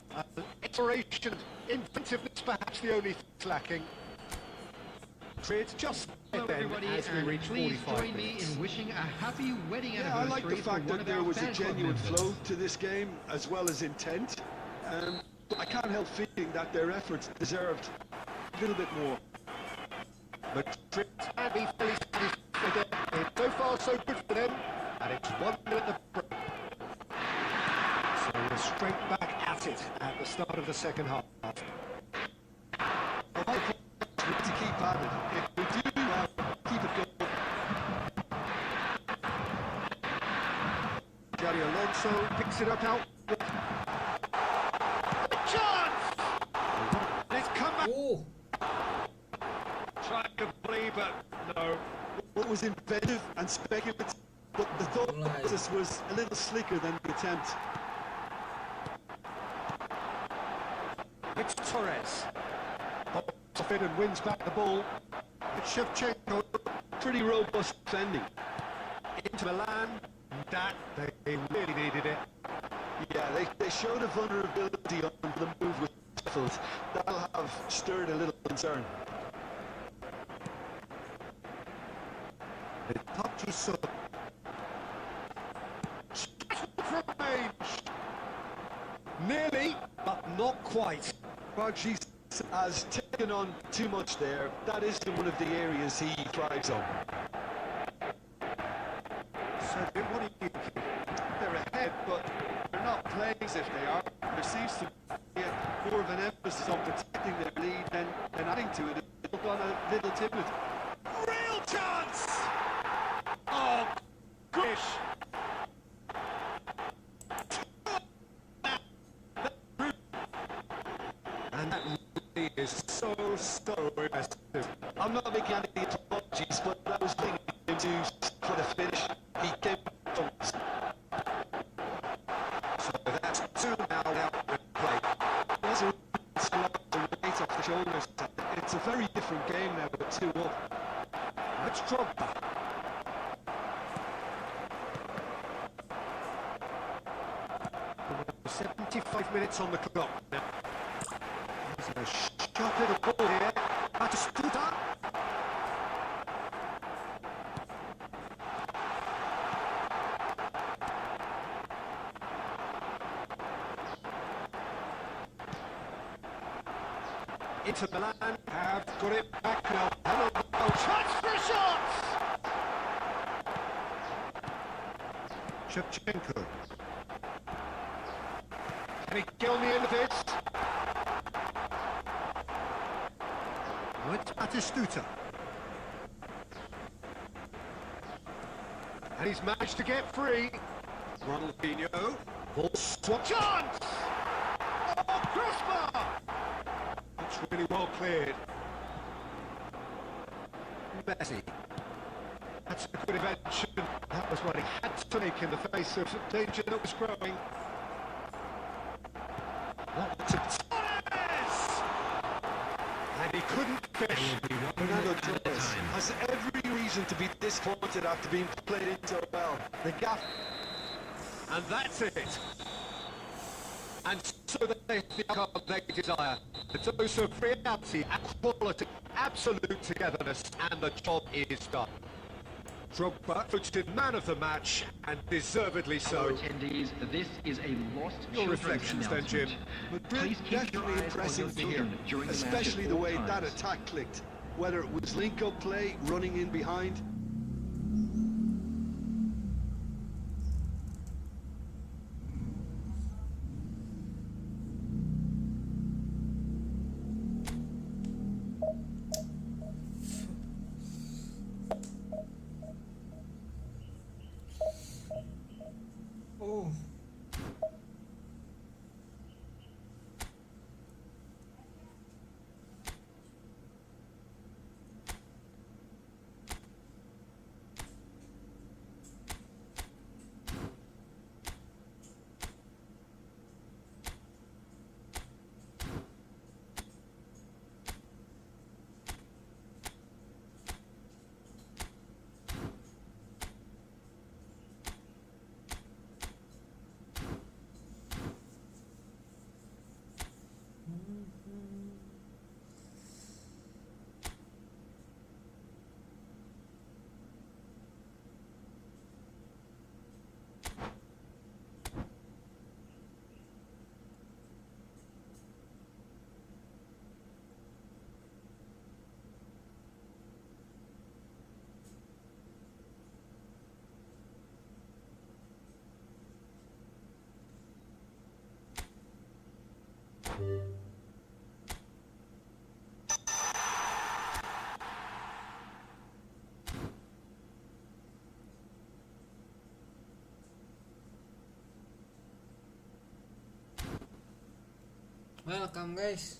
Exploration, inventiveness perhaps the only thing lacking. It's just Hello then everybody, as we and reach please 45 join me minutes. in wishing a happy wedding Yeah, I like the anniversary fact for one that of there our was a fan club genuine members. flow to this game, as well as intent. But I can't help feeling that their efforts deserved a little bit more. Madrid and be fairly satisfied. So far so good for them, and it's 1-0 at the break. So we're straight back at it at the start of the second half. We need to keep at it. If we do, keep it going. Xabi Alonso picks it up out. Chance! Let's come back. Oh, Trying to play, but no. What was inventive and speculative, but the thought process was a little slicker than the attempt. It's Torres. Off it and wins back the ball. It's Shevchenko. Pretty robust defending. Into Milan. That, they really needed it. Yeah, they showed a vulnerability on the move with Sheffield. That'll have stirred a little concern. Touchy so. From range. Nearly, but not quite. Bargis has taken on too much there. That isn't one of the areas he thrives on. So what are you thinking? They're ahead, but they're not playing as if they are. There seems to be more of an emphasis on protecting their lead than adding to it. It's gone a little timid. Real chance! Oh, gosh! And that really is so impressive. I'm not making any apologies, but that was thinking him to for the finish. He came from. So that's 2 now out of play. There's a squad to weight off the shoulders. It's a very different game now with 2 up. Let's drop. 75 minutes on the clock now. There's a shot little ball here. Batistuta. Into Milan, have got it back now. Hello, chance for a shot! Shevchenko. Can he get on the end of it? It's Batistuta. And he's managed to get free. Ronaldinho. Ball swap. Chance! Oh, crossbar! It's really well cleared. Messi. That's a good invention. That was what he had to make in the face of danger that was growing. What to Torres! And he couldn't finish. Fernando Torres has every reason to be disappointed after being played in so well. The gap. And that's it. And so they have the outcome they desire. A dose of reality and quality, absolute togetherness, and the job is done. Drogba voted man of the match, and deservedly Our so. attendees, this is a lost Your children's reflections then, announcement. Jim. Madrid Please keep your definitely eyes on impressive your here, children during the match at especially the all way that times. attack clicked. Whether it was link-up play, running in behind. oh. Welcome guys.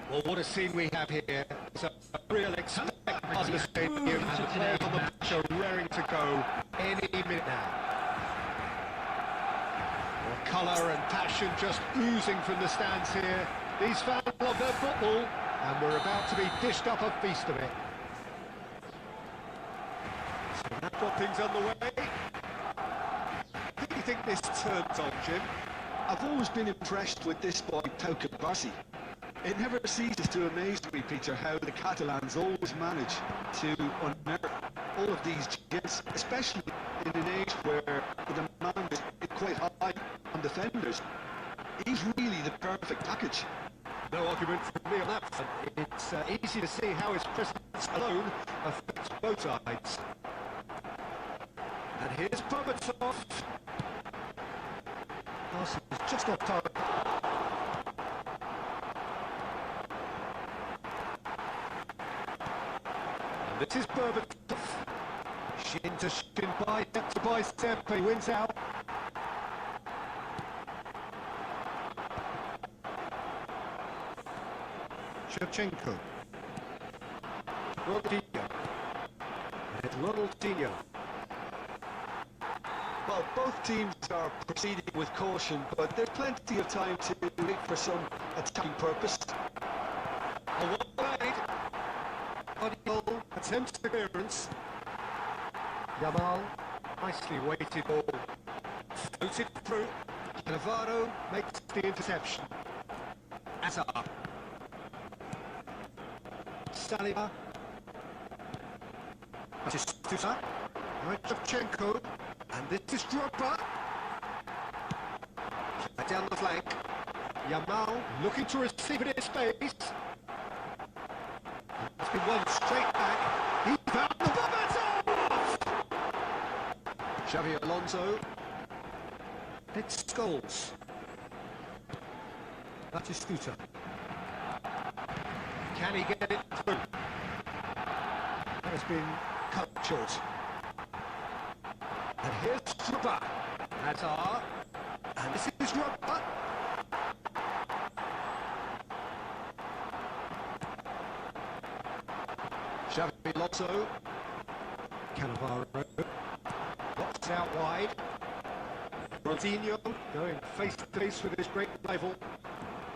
Well, what a scene we have here. It's a real expectation of the stadium, and the players on the pitch are raring to go any minute now. Well, colour and passion just oozing from the stands here. These fans love their football, and we're about to be dished up a feast of it. So that's got things underway. Who do you think this turns on, Jim? I've always been impressed with this boy, Barsi. It never ceases to amaze me, Peter, how the Catalans always manage to unearth all of these gems, especially in an age where the demand is quite high on defenders. He's really the perfect package. No argument from me on that front. It's easy to see how his presence alone affects both sides. And here's Berbatov. Arsenal is just off target. And this is Berbatov. Shin to shin, bicep to bicep. He wins out. Shevchenko. Ronaldinho. And Ronaldinho. Well, both teams are proceeding with caution, but there's plenty of time to wait for some attacking purpose. A wide. Body ball. Attempts the clearance. Yamal. Nicely weighted ball. Floated through. Navarro makes the interception. Hazard. Saliba. Batistuta. Shevchenko. And this is Drogba. Down the flank. Yamal looking to receive it in space. It's been one straight back. He found the Berbatov! Xavi Alonso. It's Scholes. Batistuta. Can he get it through? That has been cut short. And here's Drogba. Hazard. And this is Drogba. Xavi Alonso. Cannavaro. Blocks out wide. Ronaldinho going face to face with his great rival.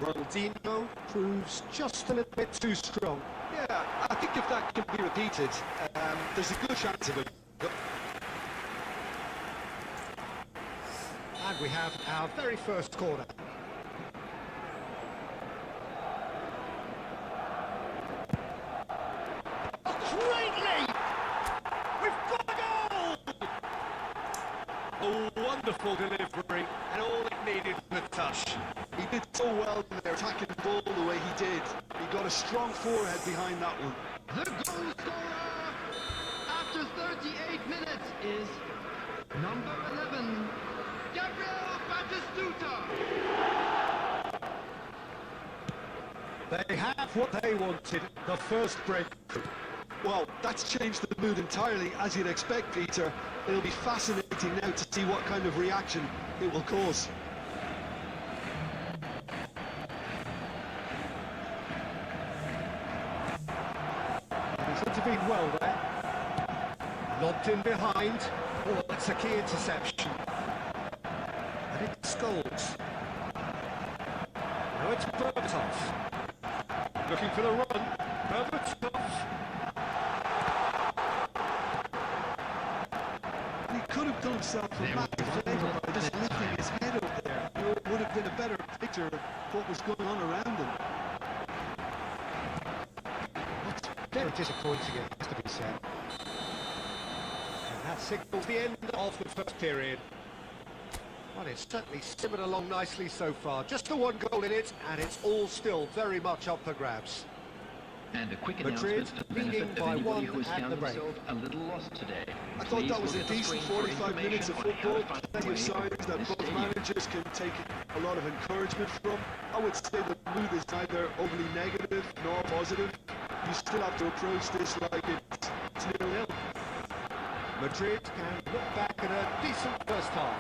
Ronaldinho proves just a little bit too strong. Yeah, I think if that can be repeated, there's a good chance of it. And we have our very first corner. Great lead! We've got a goal! A wonderful delivery, and all it needed was a touch. He did so well in there, attacking the ball the way he did. He got a strong forehead behind that one. The goal scorer, 28 minutes is number 11, Gabriel Batistuta. They have what they wanted, the first breakthrough. Well, that's changed the mood entirely, as you'd expect, Peter. It'll be fascinating now to see what kind of reaction it will cause. He's intervened well there. Lobbed in behind. Oh, that's a key interception. And it's Scholes. Now it's Berbatov. Looking for the run. Berbatov. He could have done himself a massive favour by just lifting his head up there. It would have been a better picture of what was going on around him. Very disappointing, it has to be said. And that signals the end of the first period. Well, it's certainly simmered along nicely so far. Just the one goal in it, and it's all still very much up for grabs. And a quick Madrid announcement for the leading benefit of by anybody one who has at found the break. himself a little lost today. I thought that was a Please look at the decent screen for 45 minutes of information on football. how to find Plenty of your way signs to that this both stadium. managers can take a lot of encouragement from. I would say the mood is neither overly negative nor positive. You still have to approach this like it's 0-0. Madrid can look back at a decent first half.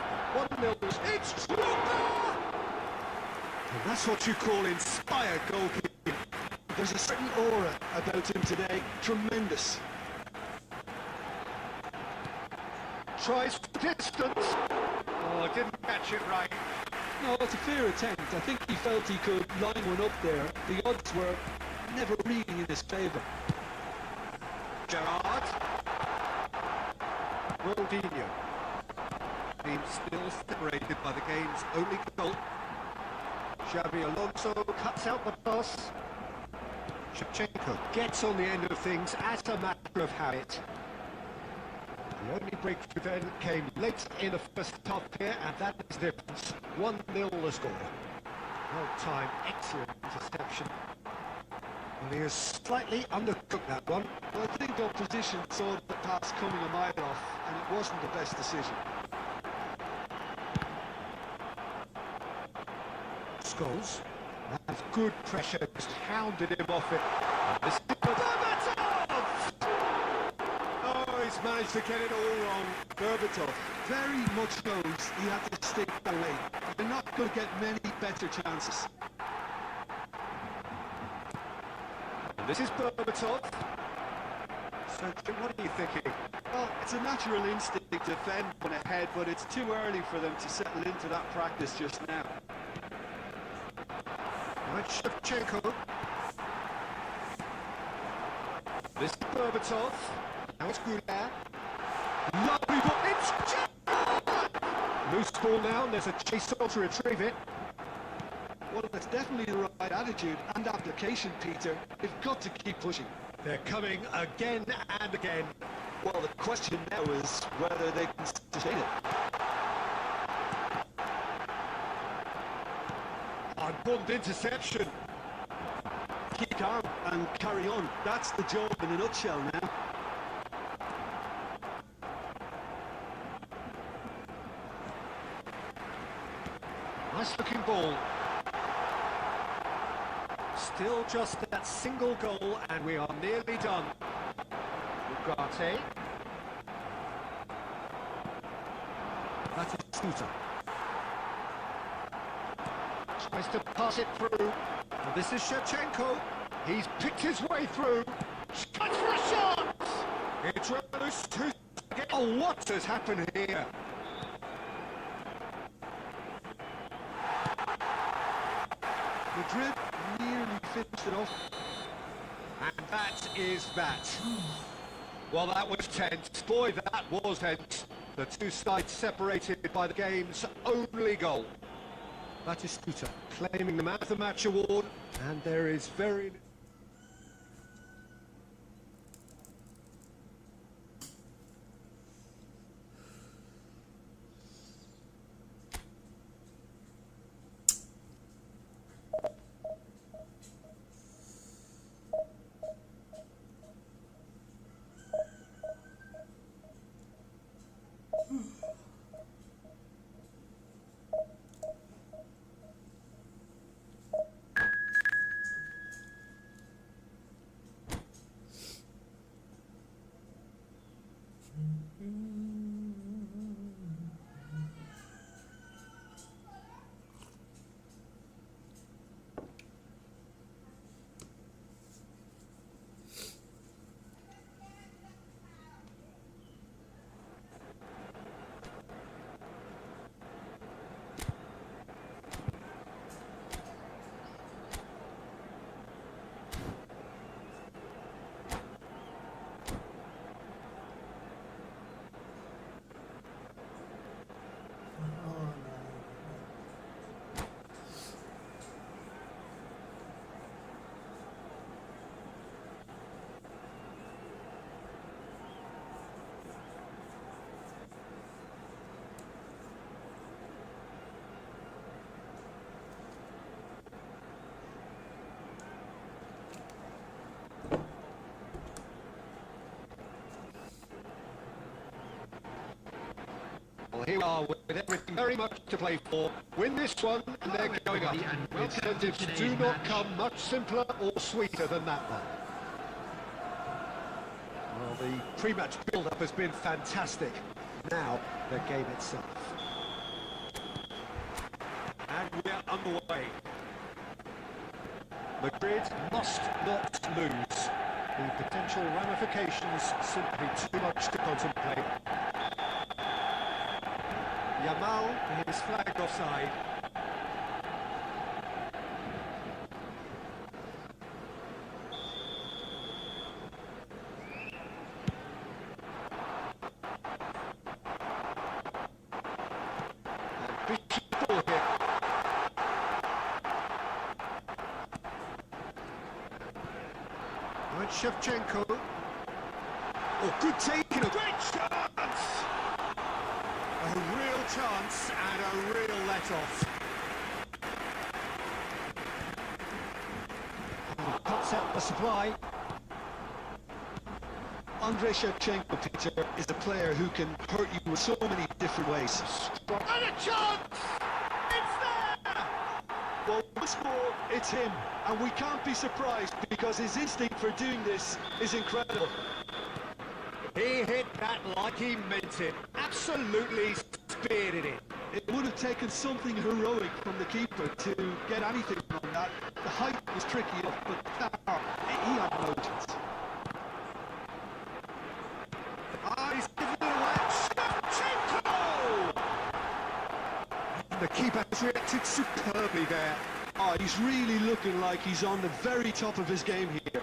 1-0. It's Lupa! And that's what you call inspired goalkeeping. There's a certain aura about him today. Tremendous. Tries for distance. Oh, didn't catch it right. No, it's a fair attempt. I think he felt he could line one up there. The odds were never really in his favour. Gerrard. Ronaldinho. Team still separated by the game's only goal. Xabi Alonso cuts out the pass. Shevchenko gets on the end of things as a matter of habit. The only breakthrough then came late in the first half here, and that is the difference. 1-0 the score. Well timed, excellent interception. Well, he has slightly undercooked that one. Well, I think opposition saw the pass coming a mile off, and it wasn't the best decision. Scholes. That's good pressure, just hounded him off it. This is Berbatov! Oh, he's managed to get it all wrong. Berbatov very much knows he had to stick away. They're not going to get many better chances. This is Berbatov. So, what are you thinking? Well, it's a natural instinct to defend one ahead, but it's too early for them to settle into that practice just now. Right, Shevchenko. This is Berbatov. Now it's Goulart. Lovely ball. It's Jangan! Loose ball now, and there's a chase on to retrieve it. Well, that's definitely the right attitude and application, Peter. They've got to keep pushing. They're coming again and again. Well, the question now is whether they can sustain it. Unblocked interception. Keep calm and carry on. That's the job in a nutshell now. Nice looking ball. Still just that single goal, and we are nearly done. Ugarte. That's a scooter. Tries to pass it through. And this is Shevchenko. He's picked his way through. Cuts for a shot! It's Rose to... Oh, what has happened here? Madrid nearly finished it off. And that is that. Well, that was tense. Boy, that was tense. The two sides separated by the game's only goal. That is Scooter claiming the Man of the Match award, and there is very... here we are with everything very much to play for. Win this one and they're going up. Incentives do not come much simpler or sweeter than that one. Well, the pre-match build-up has been fantastic. Now, the game itself. And we're underway. Madrid must not lose. The potential ramifications simply too much to contemplate. Yamal is flagged offside. And Bishop ball here. And Shevchenko. Oh, good taking, a great chance! A real chance and a real let-off. Cuts out the supply. Andrei Shevchenko, Peter, is a player who can hurt you in so many different ways. And a chance! It's there! Well, once more, it's him, and we can't be surprised because his instinct for doing this is incredible. He hit that like he meant it. Absolutely speared it in. It would have taken something heroic from the keeper to get anything from that. The height was tricky enough, but he had no chance. He's giving it away. Shevchenko! The keeper has reacted superbly there. Oh, he's really looking like he's on the very top of his game here.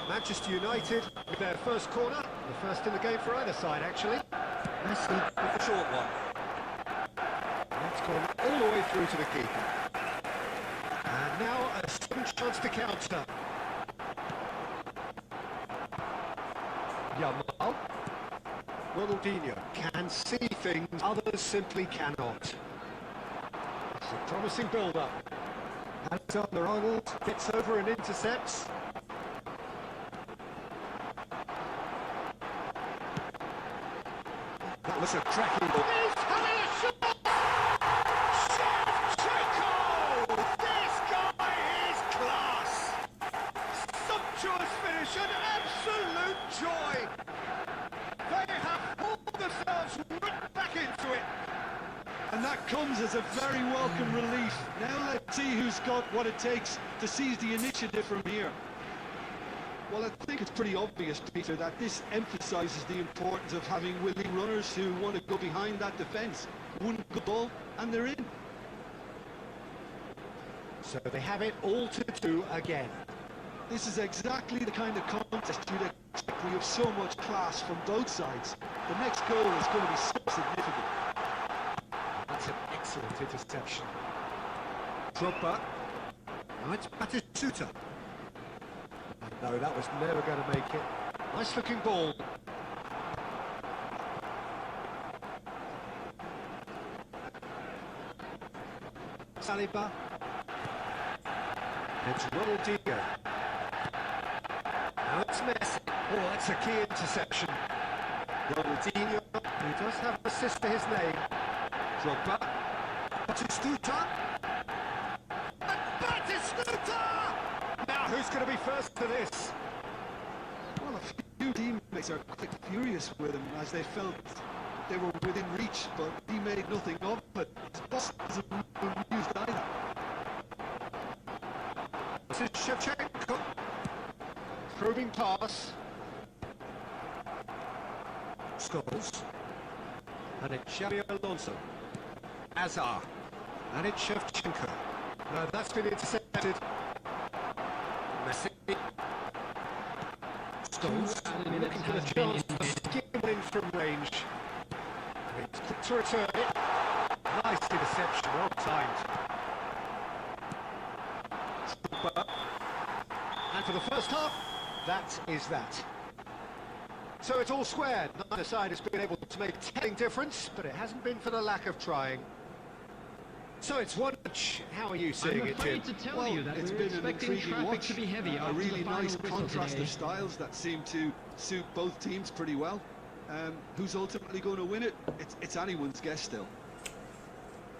Manchester United with their first corner, the first in the game for either side actually. Messi with the short one. That's gone all the way through to the keeper. And now a second chance to counter. Yamal. Ronaldinho can see things others simply cannot. It's a promising build-up. Alexander-Arnold gets over and intercepts. That was a cracking ball. He's having a shot! Shevchenko! This guy is class! Sumptuous finish and absolute joy! They have pulled themselves right back into it. And that comes as a very welcome relief. Now let's see who's got what it takes to seize the initiative from here. Well, I think it's pretty obvious, Peter, that this emphasises the importance of having willing runners who want to go behind that defence. One good ball, and they're in. So they have it all to do again. This is exactly the kind of contest you'd expect. We have so much class from both sides. The next goal is going to be so significant. That's an excellent interception. Drogba. Now it's Batistuta. No, that was never going to make it. Nice looking ball. Saliba. It's Ronaldinho. Now it's Messi. Oh, that's a key interception. Ronaldinho, who does have an assist to his name. Drogba. Batistuta. Batistuta! Now who's going to be first to this? Well, a few teammates are quite furious with him as they felt they were within reach, but he made nothing of it. His boss isn't amused either. This is Shevchenko. Probing pass. Scholes. And it's Xabi Alonso. Azar. And it's Shevchenko. No, that's been intercepted. Messi. Scholes. Looking for the chance to skim in from range. And it's quick to return it. Nice interception, well timed. And for the first half, that is that. So it's all squared. Neither side has been able to make a telling difference, but it hasn't been for the lack of trying. So it's one match. How are you seeing I'm it, afraid Jim? to tell Well, you that it's we're been an expecting intriguing traffic watch. to be heavy A after really the final nice whistle contrast today. of styles that seem to suit both teams pretty well. Who's ultimately going to win it? It's anyone's guess still.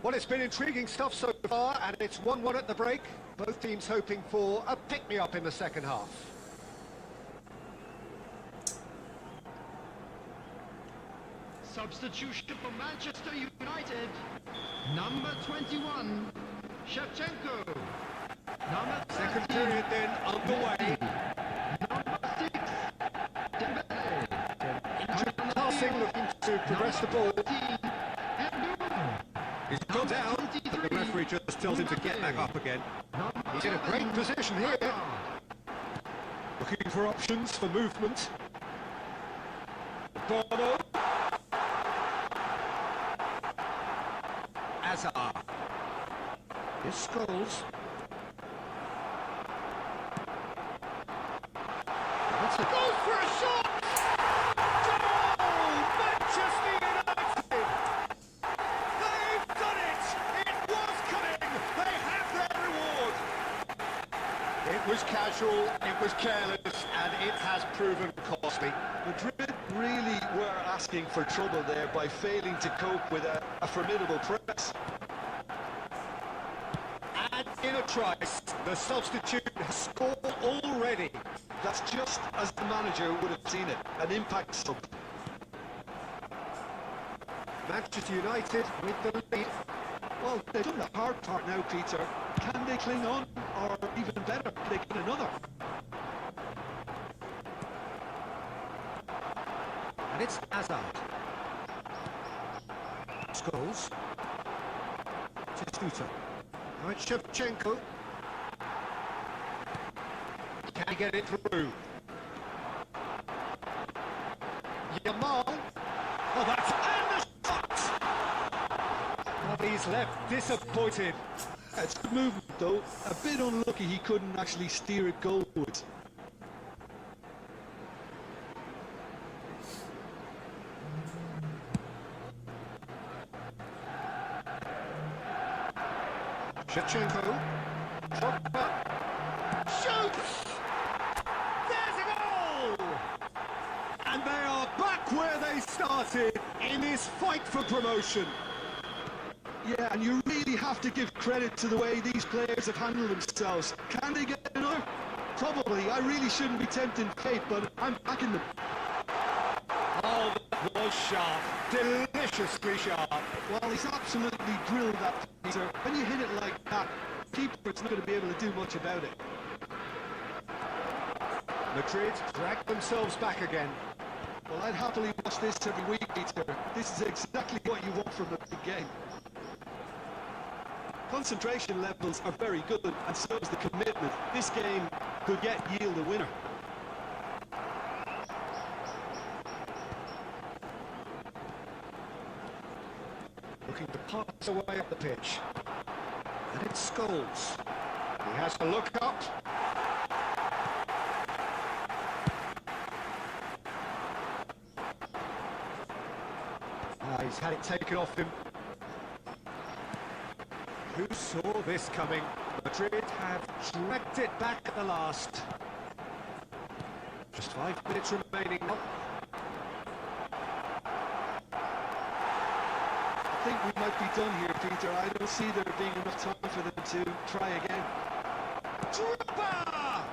Well, it's been intriguing stuff so far, and it's 1-1 at the break. Both teams hoping for a pick-me-up in the second half. Substitution for Manchester United. Number 21, Shevchenko. Number 30, Second period then underway. number 6, Dembele. Passing, looking to progress the ball. 14, Endo. He's gone down, but the referee just tells him to get back up again. He's in a great position here. Looking for options for movement. Bono. Azar. Here's Scholes. Goes for a shot! Goal! Manchester United! They've done it! It was coming! They have their reward! It was casual, it was careless, and it has proven costly. Madrid really were asking for trouble there by failing to cope with a formidable press. And in a trice, the substitute has scored already. That's just as the manager would have seen it, an impact sub. Manchester United with the lead. Well, they've done the hard part now, Peter. Can they cling on, or even better, can they get another? And it's Hazard. Scholes. Testuta. Now it's Shevchenko. Can he get it through? Yamal. Oh, that's... And the shot! Well, he's left disappointed. It's good movement, though. A bit unlucky he couldn't actually steer it goalwards. Shevchenko. Drogba. Shoots! There's a goal! And they are back where they started in this fight for promotion. Yeah, and you really have to give credit to the way these players have handled themselves. Can they get another? Probably. I really shouldn't be tempting fate, but I'm backing them. Oh, that was sharp. Deliciously sharp. Well, he's absolutely drilled that, Peter. When you hit it like that, keeper's not going to be able to do much about it. Madrid drag themselves back again. Well, I'd happily watch this every week, Peter. This is exactly what you want from a big game. Concentration levels are very good, and so is the commitment. This game could yet yield a winner. Looking to pass away up the pitch. And it's Scholes. He has to look up. He's had it taken off him. Who saw this coming? Madrid have dragged it back at the last. Just 5 minutes remaining now. I think we might be done here, Peter. I don't see there being enough time for them to try again. Drogba!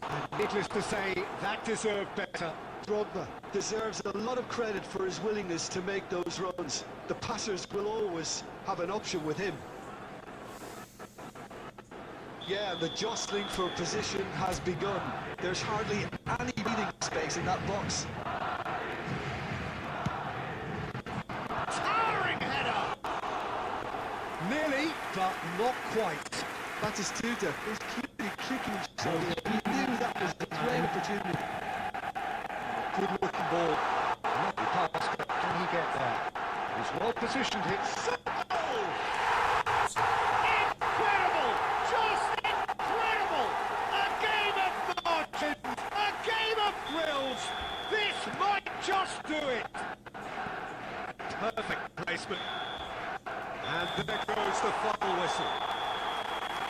And needless to say, that deserved better. Drogba deserves a lot of credit for his willingness to make those runs. The passers will always have an option with him. Yeah, the jostling for position has begun. There's hardly any breathing space in that box. Towering header! Nearly, but not quite. Batistuta is clearly kicking himself. He knew that was a great opportunity. Good looking ball. Lovely pass, but can he get there? He's well positioned here. Oh! Incredible! Just incredible! A game of margins! A game of thrills! This might just do it! Perfect placement. And there goes the final whistle.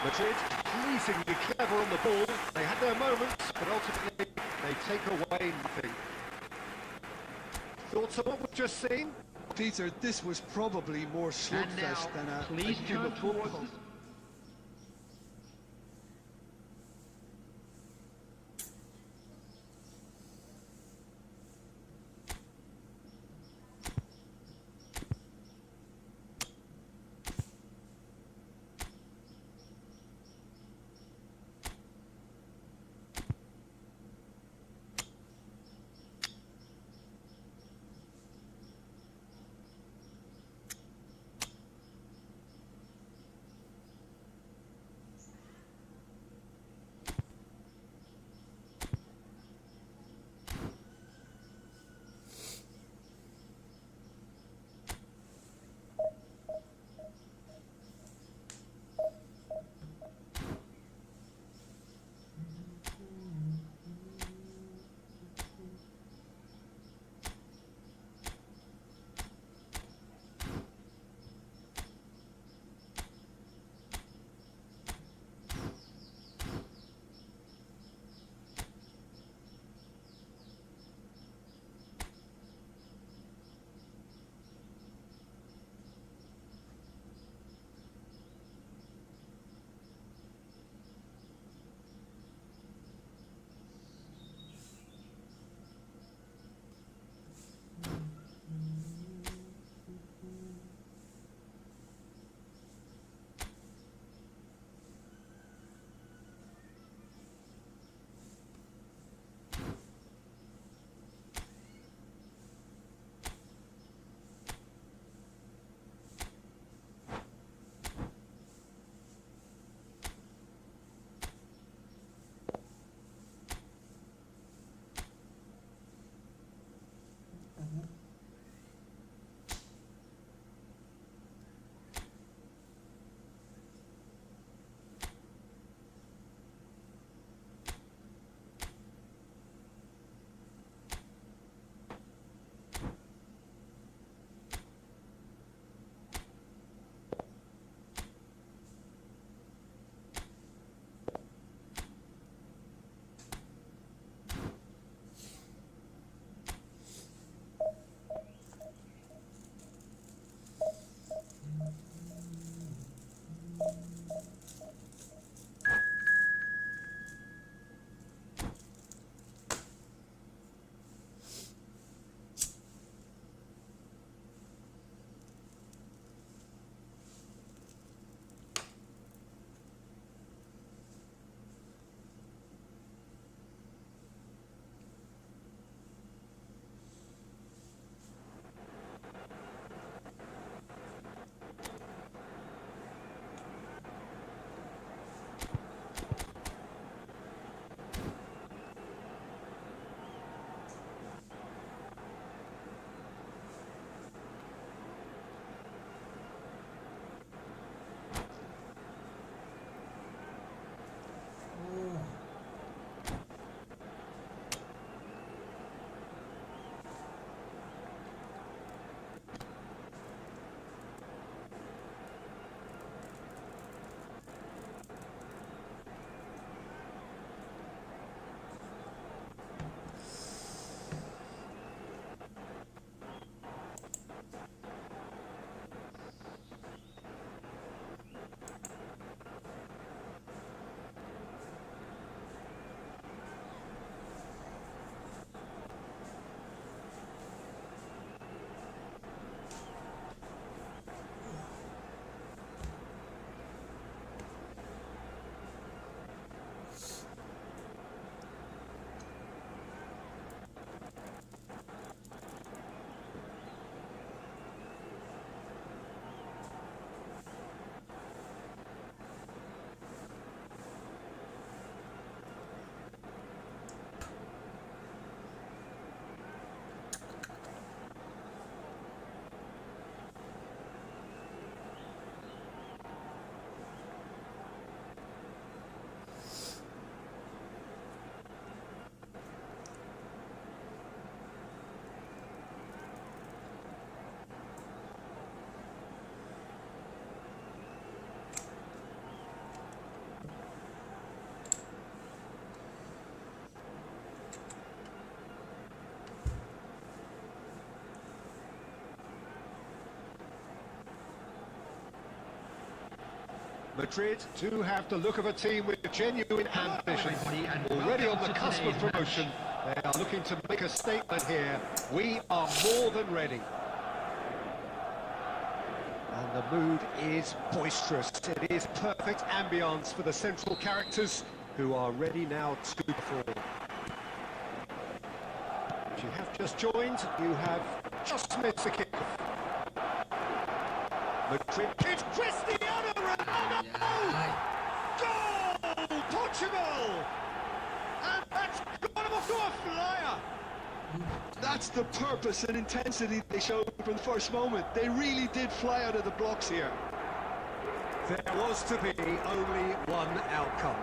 Madrid pleasingly clever on the ball. They had their moments, but ultimately they take away nothing. Thoughts on what we've just seen? Peter, this was probably more And slugfest than now, a please game turn of towards football. the Madrid do have the look of a team with genuine ambition. everybody, and Already on welcome the to cusp of today's promotion, they are looking to make a statement here. We are more than ready. And the mood is boisterous. It is perfect ambience for the central characters who are ready now to perform. If you have just joined, you have just missed the kickoff. Madrid, it's Cristiano Ronaldo! Ay. Goal! Portugal! And that's gone off to a flyer! That's the purpose and intensity they showed from the first moment. They really did fly out of the blocks here. There was to be only one outcome.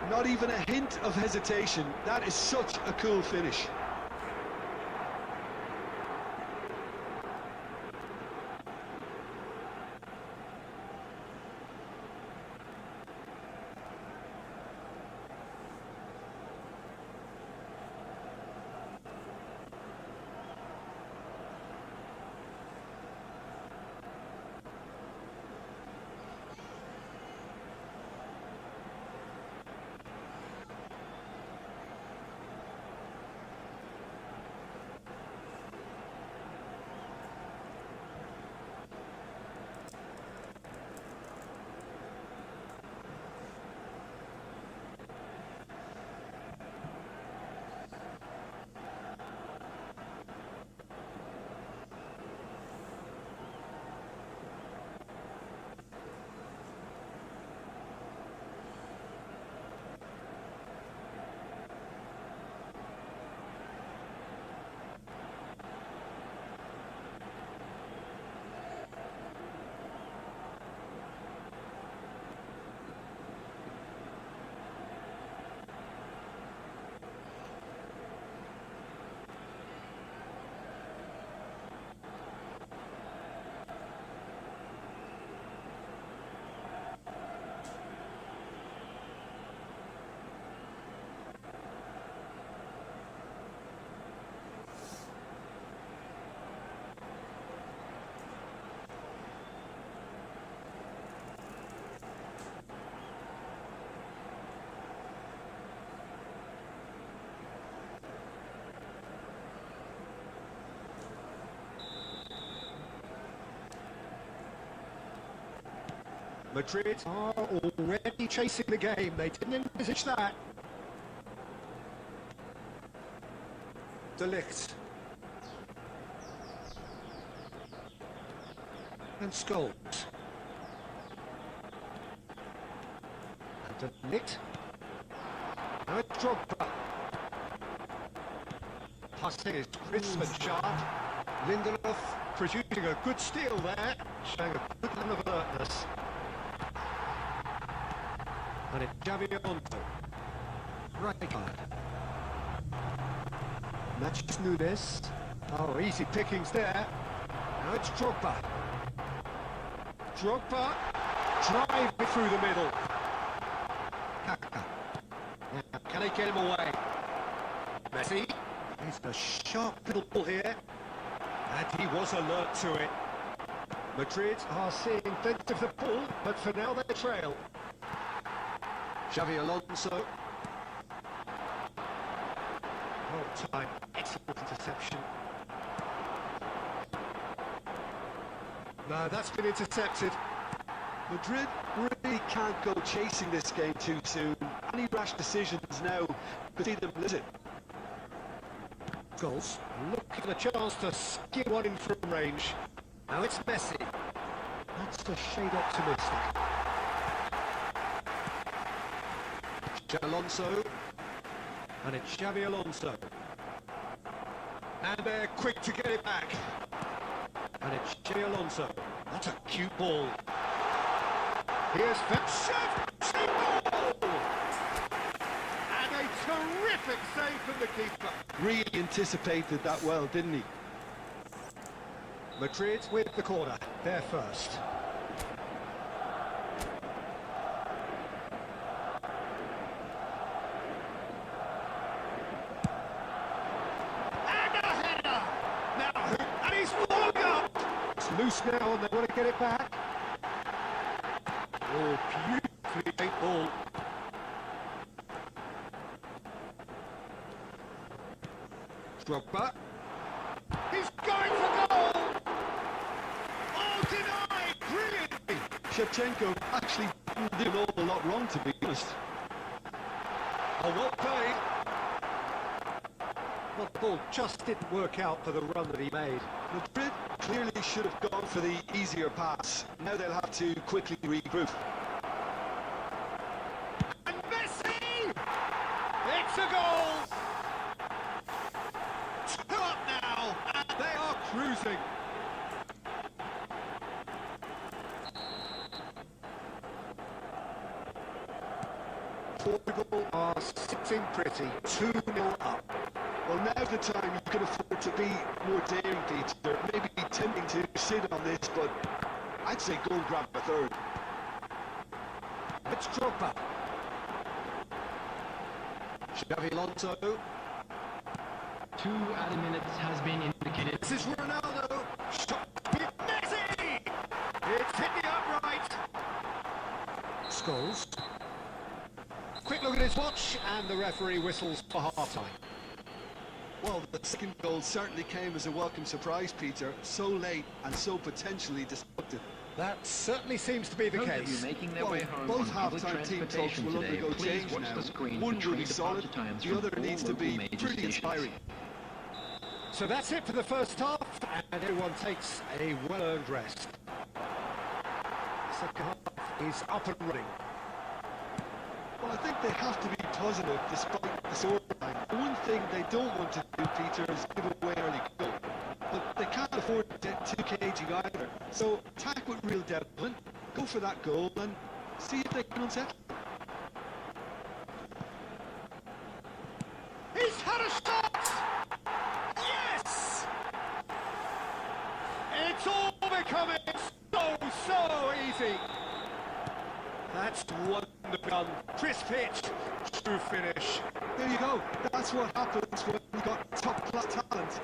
Not even a hint of hesitation. That is such a cool finish. Madrid are already chasing the game. They didn't envisage that. De Ligt. And Scholes. And De Ligt. Now it's Drogba. Passing is crisp and sharp. Lindelof producing a good steal there, showing a good level of alertness. And it's Xavi Alonso. Right card. Matches Nunes. Oh, easy pickings there. Now it's Drogba. Drogba driving through the middle. Kaka. Now, can they get him away? Messi. He's a sharp little ball here. And he was alert to it. Madrid are seeing plenty of the ball, but for now they trail. Xavi Alonso. Well time, excellent interception. No, that's been intercepted. Madrid really can't go chasing this game too soon. Any rash decisions now could see them lose it. Goals. Looking for a chance to skin one in from range. Now it's Messi. That's the shade optimistic. Xavi Alonso. And it's Xavi Alonso. And they're quick to get it back. And it's Xavi Alonso. That's a cute ball. Here's Xavi. Goal! And a terrific save from the keeper. Really anticipated that well, didn't he? Madrid with the corner. They're first. And a header! Now, and he's followed up! It's loose now and they want to get it back. Oh, beautifully played ball. Drogba. He's going for goal! Oh, denied! Brilliantly! Shevchenko actually didn't do an awful lot wrong, to be honest. Oh, well played. Well, the ball just didn't work out for the run that he made. Madrid clearly should have gone for the easier pass. Now they'll have to quickly regroup. And Messi! It's a goal! 2 up now, and they are cruising. Portugal are sitting pretty, 2-0 up. Well, now's the time you can afford to be more daring, Peter. Maybe tempting to sit on this, but I'd say go and grab a third. It's Drogba. Xavi Alonso. 2 added minutes has been indicated. This is Ronaldo. Shot. Messi! It's hit the upright. Scholes. Quick look at his watch, and the referee whistles for half-time. Well, the second goal certainly came as a welcome surprise, Peter. So late and so potentially destructive. That certainly seems to be the Those of case. you making their Well, way home both on public half-time team talks transportation will today, undergo please change watch now. the screen One for will train be solid, departure times the from other all needs to local be major pretty stations. inspiring. So that's it for the first half, and everyone takes a well-earned rest. Second half is up and running. Well, I think they have to be positive despite the scoreline. The one thing they don't want to do, Peter, is give away an early goal. But they can't afford to get too cagey either. So attack with real discipline, go for that goal, and see if they can unsettle. He's had a shot! Yes! It's all becoming so easy. That's wonderful done. Crisp hit, true finish. There you go. That's what happens when you've got top-class talent.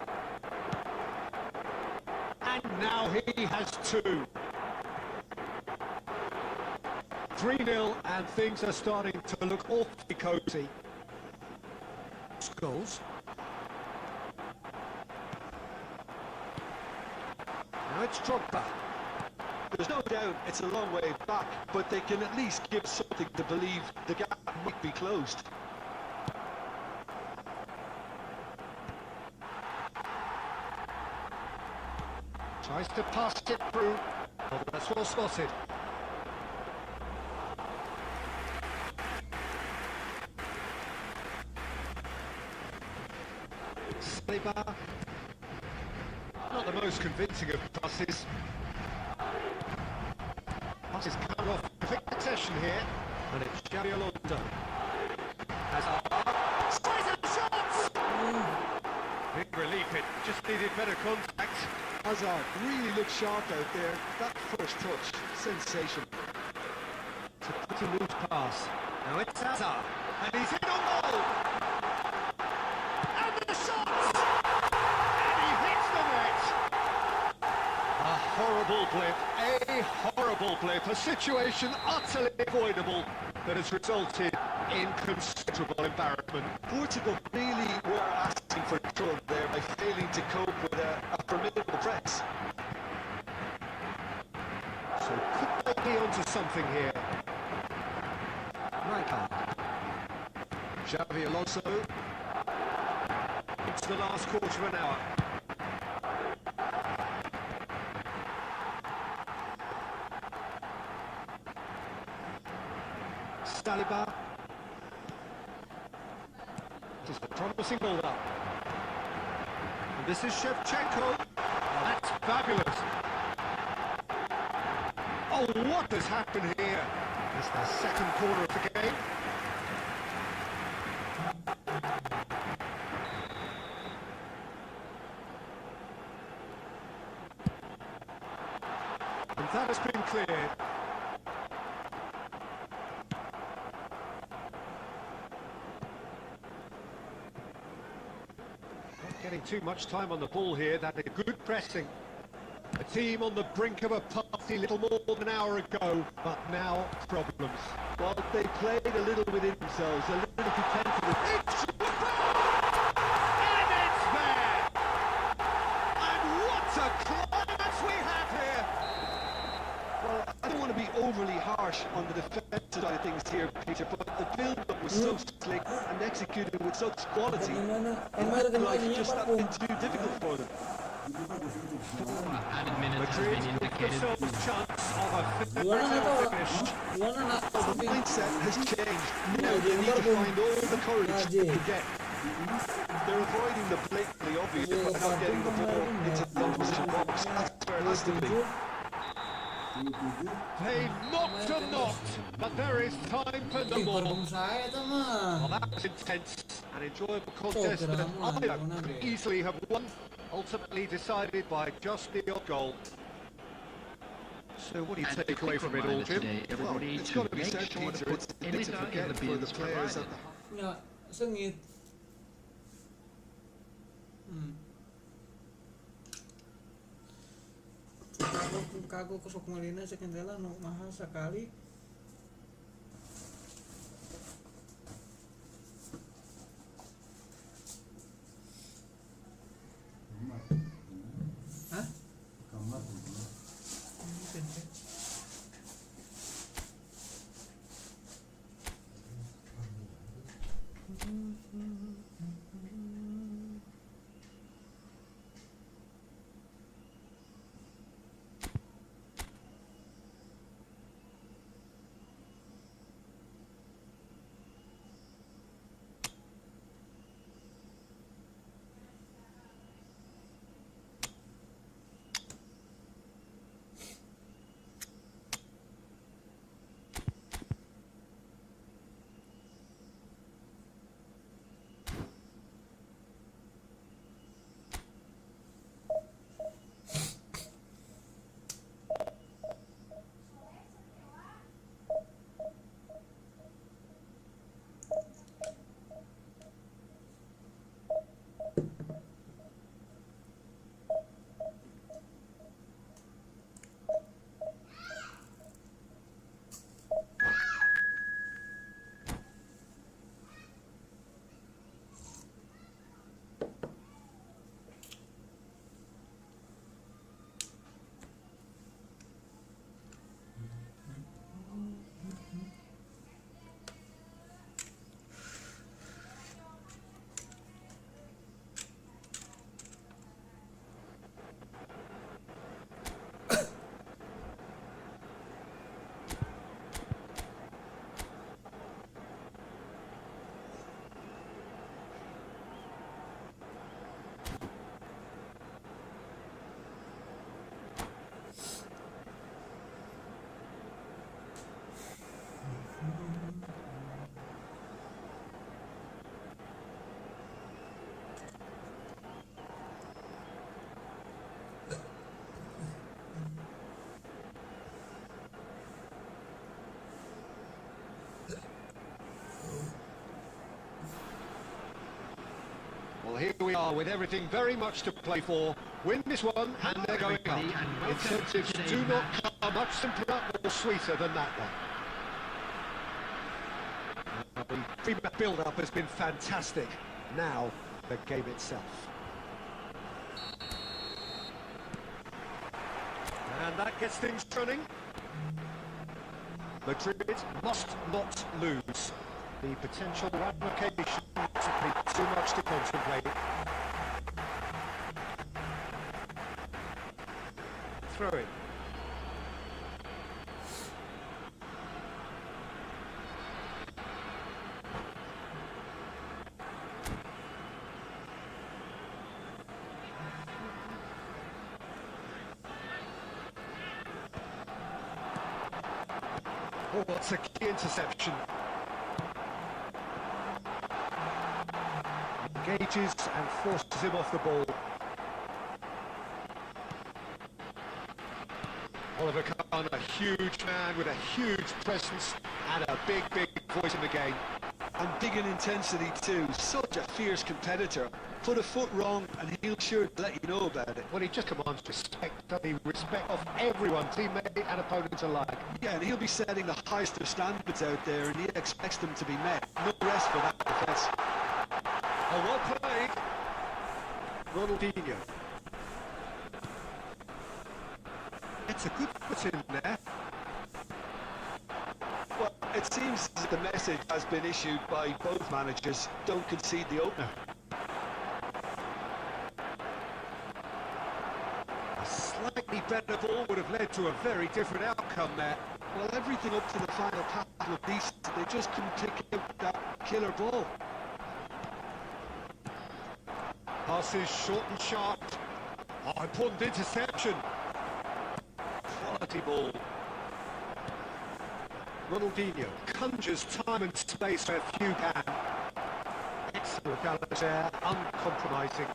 And now he has 2. 3-0, and things are starting to look awfully cosy. Scholes. Now it's Drogba. There's no doubt it's a long way back, but they can at least give something to believe the gap might be closed. Tries to pass it through. Oh, that's well spotted. Saliba. Not the most convincing of passes. Passes cut off quick succession here, and it's Xavi Alonso. Hazard. Shots! Big relief, it just needed better contact. Hazard really looked sharp out there. That first touch, sensational. It's a pretty loose pass. Now it's Hazard, and he's in on goal! And the shot! And he hits the net! A horrible blip, a situation utterly avoidable that has resulted in considerable embarrassment. Portugal really were asking for trouble there by failing to cope with a formidable press. So could they be onto something here? Rijkaard. Xavi Alonso. It's the last quarter of an hour. Saliba. Just a promising build-up. And this is Shevchenko. Oh, that's fabulous. Oh, what has happened here? It's the second quarter of the game. And that has been cleared. Not getting too much time on the ball here. That is good pressing. A team on the brink of a party little more than an hour ago, but now problems. Well, they played a little within themselves, a little content for the... It's and it's there! And what a climax we have here! Well, I don't want to be overly harsh on the defensive side of things here, Peter, but the build-up was so slick and executed with such quality. Life just not been too difficult for them. Added minutes has Madrid been give indicated. themselves a chance of a Gimana nggak tahu? finish. Gimana nak? Well, the mindset has changed. Now Iya, they need to dia find all the courage Aje. to get. They're avoiding the blatantly obvious Iya, by not getting the ball kemarin into the opposition box. That's where it has to be. They've knocked and knocked, but there is time for no more. Parfum saya tuh Well, mah. that was intense, an enjoyable contest that drama, either gimana could deh? easily have won, ultimately decided by just the odd goal. So what do you And take a away quick from it all, reminder Jim? today, everybody, It's to got to be make said, sure to Peter, put it's a bit to anything forget in the for the bins players. provided. Ya, sengit. Kago kusuk malina sa kandela no mahal sekali. Hah? Mungkin sih. Well, here we are with everything very much to play for. Win this one and they're going up. everybody, and welcome to Incentives today's do not match. come much simpler or sweeter than that one. The pre-match build-up has been fantastic. Now, the game itself. And that gets things running. Madrid must not lose. The potential ramifications simply too much to contemplate. Throw it. Oh, that's a key interception. Engages and forces him off the ball. Oliver Kahn, a huge man with a huge presence and a big, big voice in the game. And big in intensity too. Such a fierce competitor. Put a foot wrong and he'll sure let you know about it. Well, he just commands respect, doesn't he? Respect of everyone, teammate and opponent alike. Yeah, and he'll be setting the highest of standards out there, and he expects them to be met. No rest for that defence. Oh, well played. Ronaldinho. It's a good put in there. Well, it seems that the message has been issued by both managers. Don't concede the opener. A slightly better ball would have led to a very different outcome there. Well, everything up to the final pass looked decent. They just couldn't pick out that killer ball. Passes short and sharp. Oh, important interception. Quality ball. Ronaldinho conjures time and space where few can. Excellent balance there, uncompromising.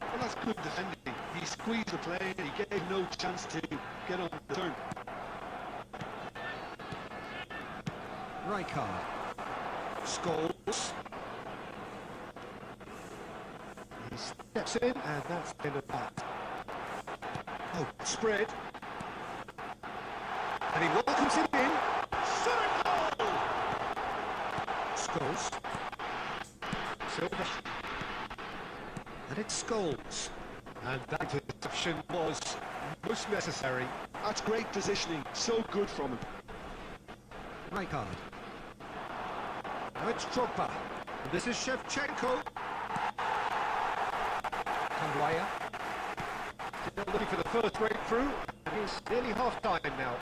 Well, that's good defending. He squeezed the play and he gave no chance to get on the turn. Rijkaard. Scholes. He steps in, and that's the end of that. Oh, spread. And he welcomes it in. Shot goal! Scholes. Silva. And it's Scholes. And that interception was most necessary. That's great positioning. So good from him. Rijkaard. Now it's Drogba. And this is Shevchenko. Kalian. Still looking for the first breakthrough. And it's nearly half-time now.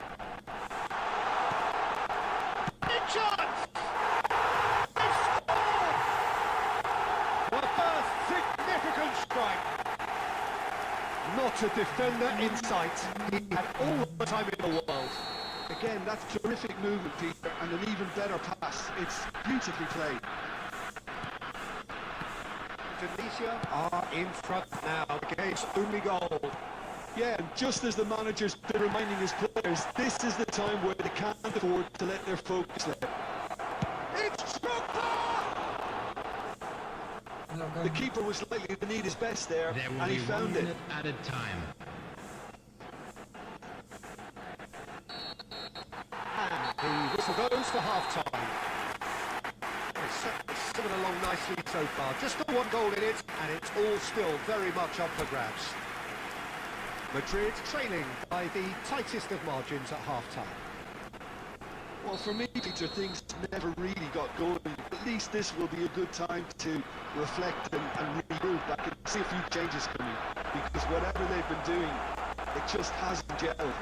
Big chance! They've scored! The first significant strike. Not a defender in sight. He had all the time in the world. Again, that's terrific movement, Peter, and an even better pass. It's beautifully played. Tunisia are in front now. The game's only goal. Yeah, and just as the manager's been reminding his players, this is the time where they can't afford to let their focus slip. It's Drogba! The keeper was likely to need his best there, There will and he be 1 found it. minute added time. And the whistle goes for half-time. It's coming along nicely so far. Just the one goal in it, and it's all still very much up for grabs. Madrid trailing by the tightest of margins at half-time. Well, for me, Peter, things never really got going. At least this will be a good time to reflect and regroup. I can see a few changes coming, because whatever they've been doing, it just hasn't gelled.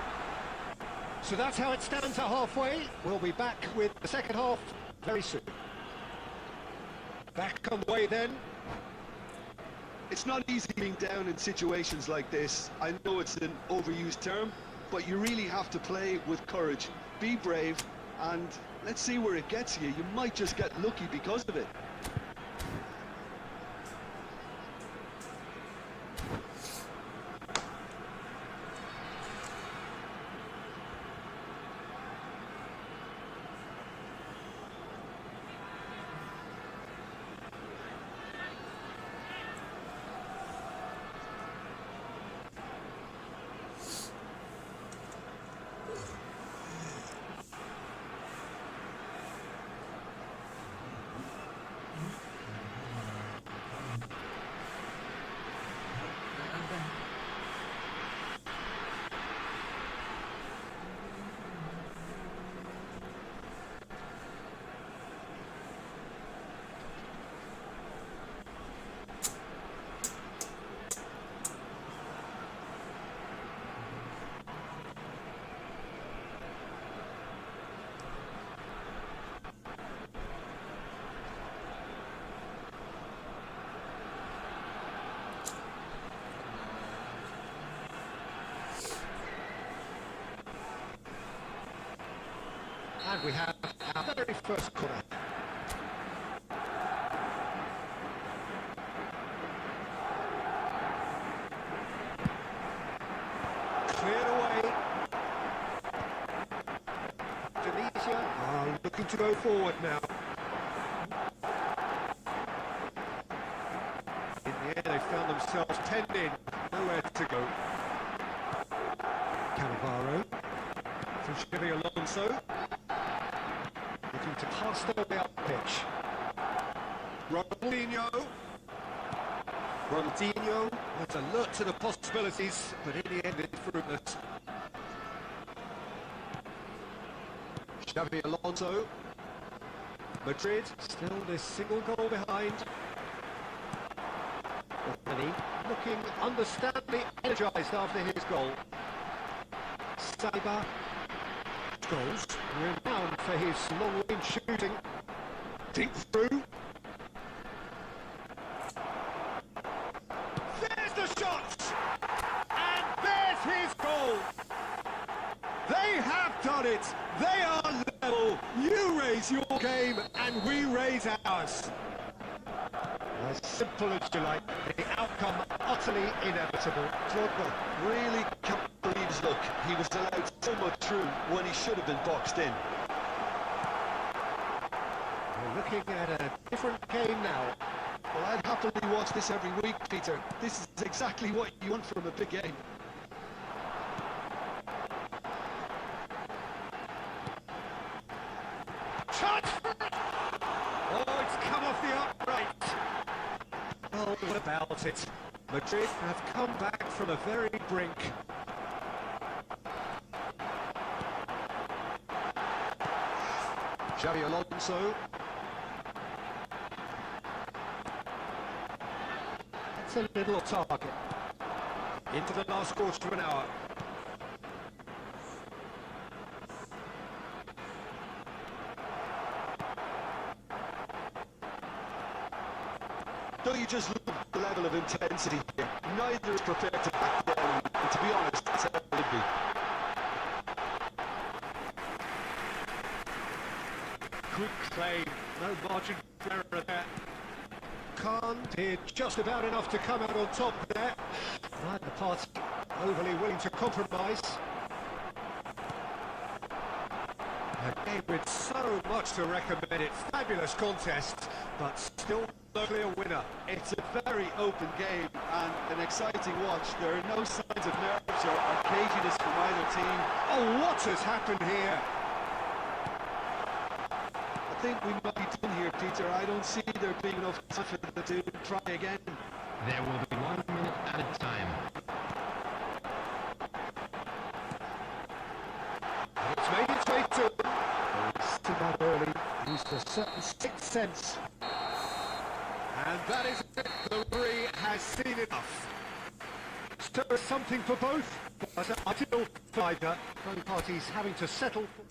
So that's how it stands at halfway. We'll be back with the second half very soon. Back on the way then. It's not easy being down in situations like this. I know it's an overused term, but you really have to play with courage. Be brave, and let's see where it gets you. You might just get lucky because of it. And we have our very first corner. Cleared away. Tunisia are looking to go forward now. found themselves penned in, nowhere to go. Cannavaro from Xavi Alonso, looking to pass their way up pitch. Ronaldinho was alert to the possibilities, but in the end it's fruitless. Xavi Alonso. Madrid still this single goal behind. Anthony looking understandably energised after his goal. Saliba goals renowned for his long-range shooting. Deep through. There's the shot! And there's his goal! They have done it! They are level! You raise your game and we raise ours. As simple as you like, the outcome utterly inevitable. Drogba really can't believe his luck. He was allowed so much room when he should have been boxed in. We're looking at a different game now. Well, I'd happily watch this every week, Peter. This is exactly what you want from a big game. Shot! Oh, it's come off the upright. Oh, what about it? Madrid have come back from the very brink. Xavi Alonso. That's a little target. Into the last quarter of an hour. Don't you just look at the level of intensity here? Neither is prepared to back down, and to be honest, that's how it would be. Good claim, no margin for error there. Khan did just about enough to come out on top there. Neither party overly willing to compromise. A game with so much to recommend it. Fabulous contest, but still no clear winner. It's a very open game and an exciting watch. There are no signs of nerves or caginess from either team. Oh, what has happened here? I think we might be done here, Peter. I don't see there being enough time for them to try again. There will be 1 minute at a time. It's made its way to him. Still out early, used a certain sixth sense. And that is it. The referee has seen enough. Still something for both, but until neither, both parties having to settle for...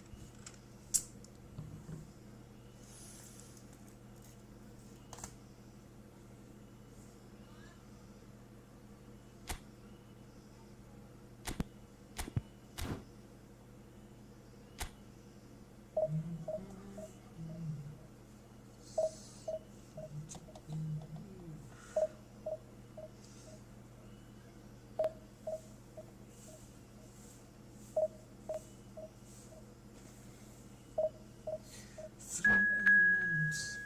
Three elements.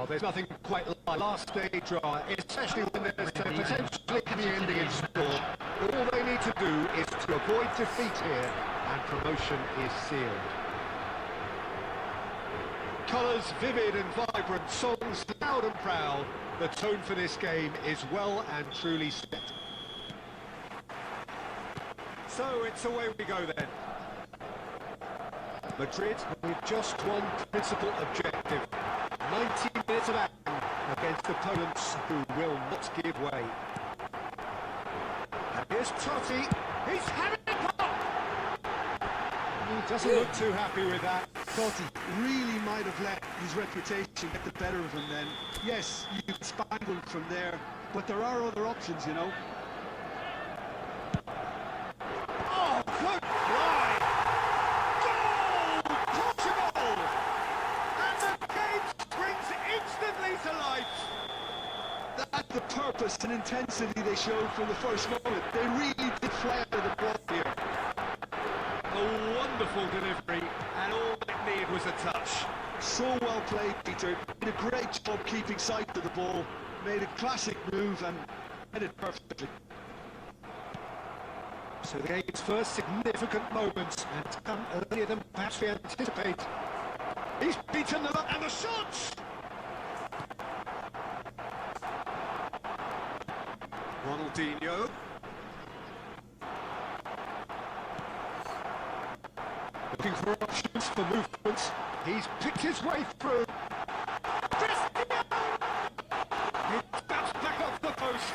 there's nothing quite like last day drama, especially when there's potentially the ending in store. All they need to do is to avoid defeat here, and promotion is sealed. Colours vivid and vibrant, songs loud and proud. The tone for this game is well and truly set. So it's away we go then. Madrid with just one principal objective. 90 minutes of action against opponents who will not give way. And here's Totti. He's having it up! He doesn't look too happy with that. Totti really might have let his reputation get the better of him then. Yes, you can spangle from there, but there are other options, you know. Oh, good fly! Goal! Portugal! And the game springs instantly to life! That's the purpose and intensity they showed from the first moment. They really did fly out of the ball here. A wonderful delivery, and all they needed was a touch. So well played, Peter. Did a great job keeping sight of the ball. Made a classic move and hit it perfectly. So the game's first significant moments, and come earlier than perhaps we anticipate. He's beaten them up, and the shots! Ronaldinho. Looking for options for movements. He's picked his way through. Cristiano! It's bounced back off the post.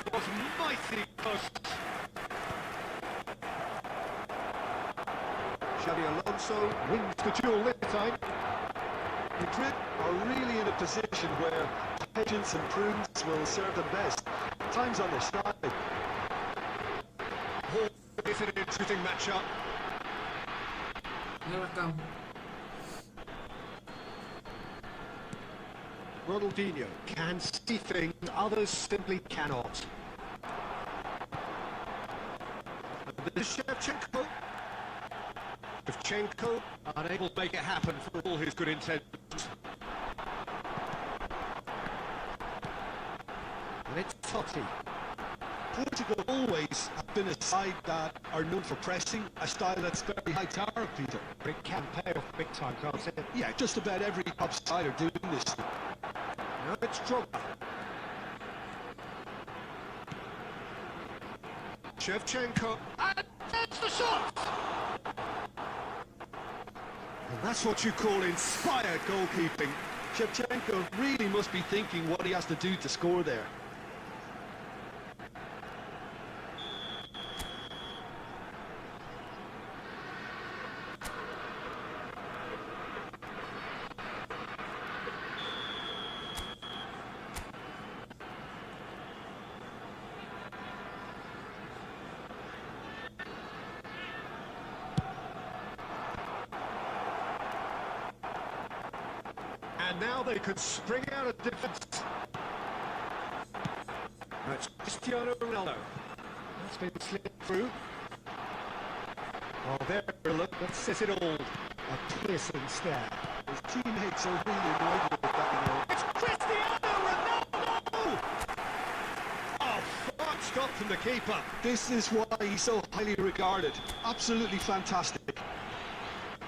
It was mighty close. Xavi Alonso wins the duel this time. Madrid are really in a position where patience and prudence will serve them best. Time's on their side. Oh, it's an interesting matchup. Ngerekam. Ronaldinho can see things others simply cannot. And this is Shevchenko. Shevchenko unable to make it happen for all his good intentions. And it's Totti. Portugal always have been a side that are known for pressing, a style that's very high tower, Peter. But it can pay off big time, can't it? Yeah, just about every top side are doing this. Now it's Drogba. Shevchenko, and that's the shot! And that's what you call inspired goalkeeping. Shevchenko really must be thinking what he has to do to score there. And now they could spring out of defence. That's Cristiano Ronaldo. That's been slipped through. Oh, there, look, that says it all. A piercing stare. His teammates are really annoyed with that, you know. It's Cristiano Ronaldo! Oh, fine stop from the keeper. This is why he's so highly regarded. Absolutely fantastic.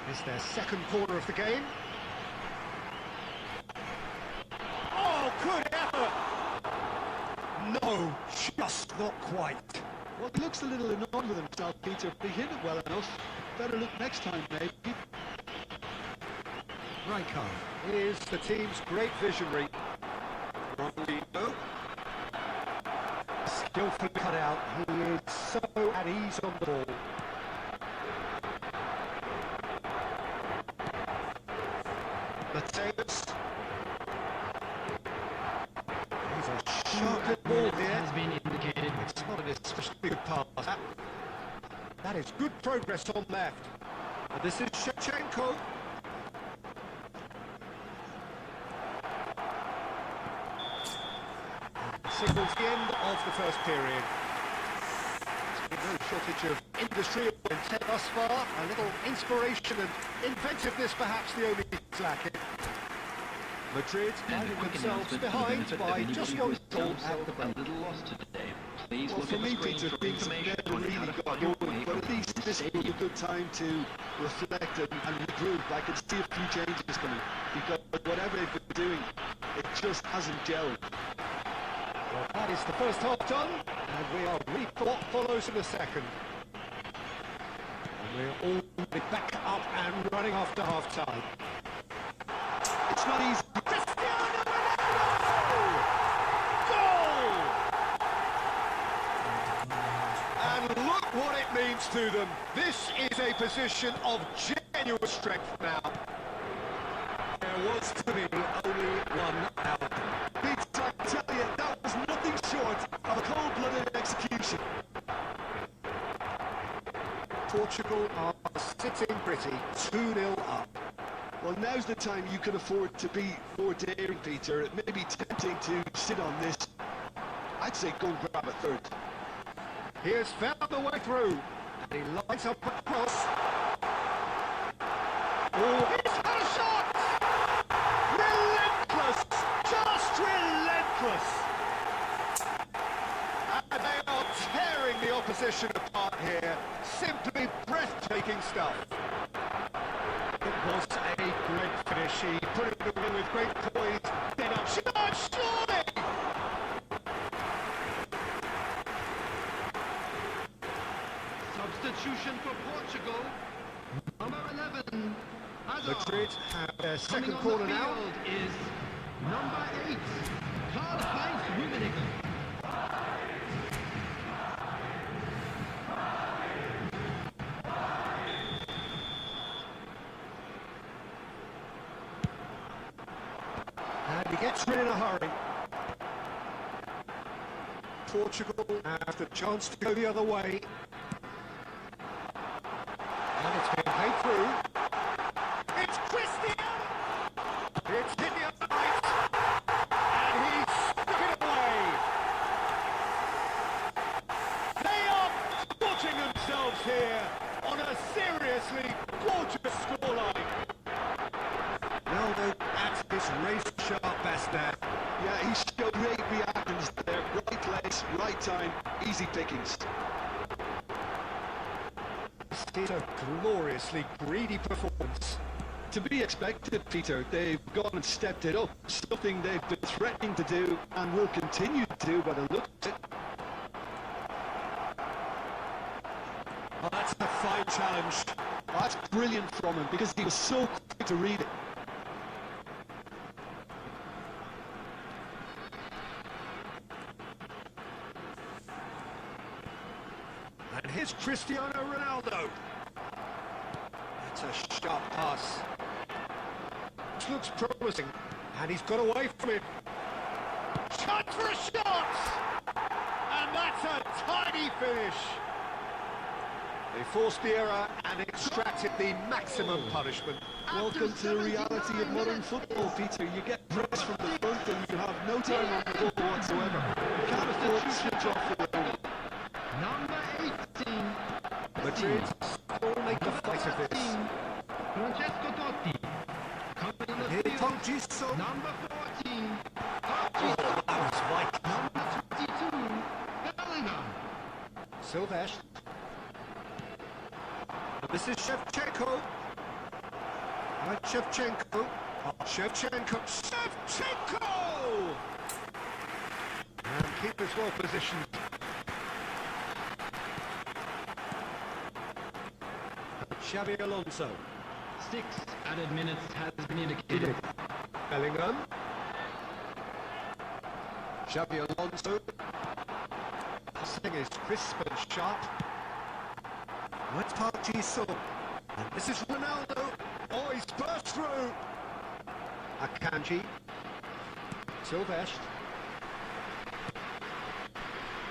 It's their second corner of the game. Oh, good effort! No, just not quite. Well, he looks a little annoyed with himself, Peter, but he hit it well enough. Better look next time, maybe. Rijkaard is the team's great visionary. Ronaldinho. Skillfully cut out. He is so at ease on the ball. Mateus. He's a sharp good ball here. Has been indicated. It's not an especially good pass. That is good progress on left. And this is Shevchenko. Signals the end of the first period. There's been no shortage of industry intent thus far. A little inspiration and inventiveness perhaps the only thing lacking. Madrid finding themselves behind by just one goal at the break. A little lost today. Please Well, look for at the me, screen Peter, for things information never on really how to got find your going, way but at from least A this to was B. a good time to reflect and regroup. I can see a few changes coming, because whatever they've been doing, it just hasn't gelled. Well, that is the first half done, and we are ready for what follows in the second. And we're already back up and running after half-time. It's not easy. Cristiano Ronaldo! Goal! And look what it means to them. This is a position of genuine strength now. There was to be only one out. Peter, I tell you, that was nothing short of a cold-blooded execution. Portugal are sitting pretty, 2-0 up. Well, now's the time you can afford to be more daring, Peter. It may be tempting to sit on this. I'd say go and grab a third. He has found the way through, and he lines up a cross. Oh, he's had a shot! Relentless! Just relentless! And they are tearing the opposition apart here. Simply breathtaking stuff. It was a great finish. He put it away with great poise. Then up, surely! Substitution for Portugal. Number 11. Madrid have their Coming second on corner the now. field is number 8. Karl-Heinz Rummenigge. And he gets rid in a hurry. Portugal have the chance to go the other way. And it's been played through. It's Cristiano! It's hit the other right. And he's stuck it away. They are putting themselves here on a seriously gorgeous scoreline. Ronaldo at his race-sharp best there. Yeah, he showed great reactions there. Right place, right time, easy pickings. This is a gloriously greedy performance. To be expected, Peter. They've gone and stepped it up. Something they've been threatening to do and will continue to do by the looks of it. Oh, that's a fine challenge. That's brilliant from him because he was so quick to read it. And here's Cristiano Ronaldo. That's a sharp pass. This looks promising. And he's got away from it. Chance for a shot! And that's a tiny finish. They forced the error and extracted the maximum punishment. Welcome to the reality of modern football, Peter. You get press from the front and you have no time on the ball whatsoever. You can't afford to switch off for the moment. Number 18. Madrid still make the fight of this. Francesco Totti. Coming in the Here field. comes Jisoo. Number 14. Oh, that was vital. Number 22. Bellingham. Silvesh. This is Shevchenko. Right, Shevchenko. Shevchenko. Shevchenko! And keepers well positioned. Xabi Alonso. 6 added minutes has been indicated. Bellingham. Xabi Alonso. Passing is crisp and sharp. Right, Park Ji-sung. And this is Ronaldo. Oh, he's burst through. Akanji. Silvesh.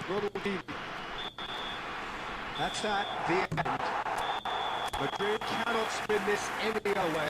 Ronaldinho. That's that, the end. Madrid cannot spin this any other way.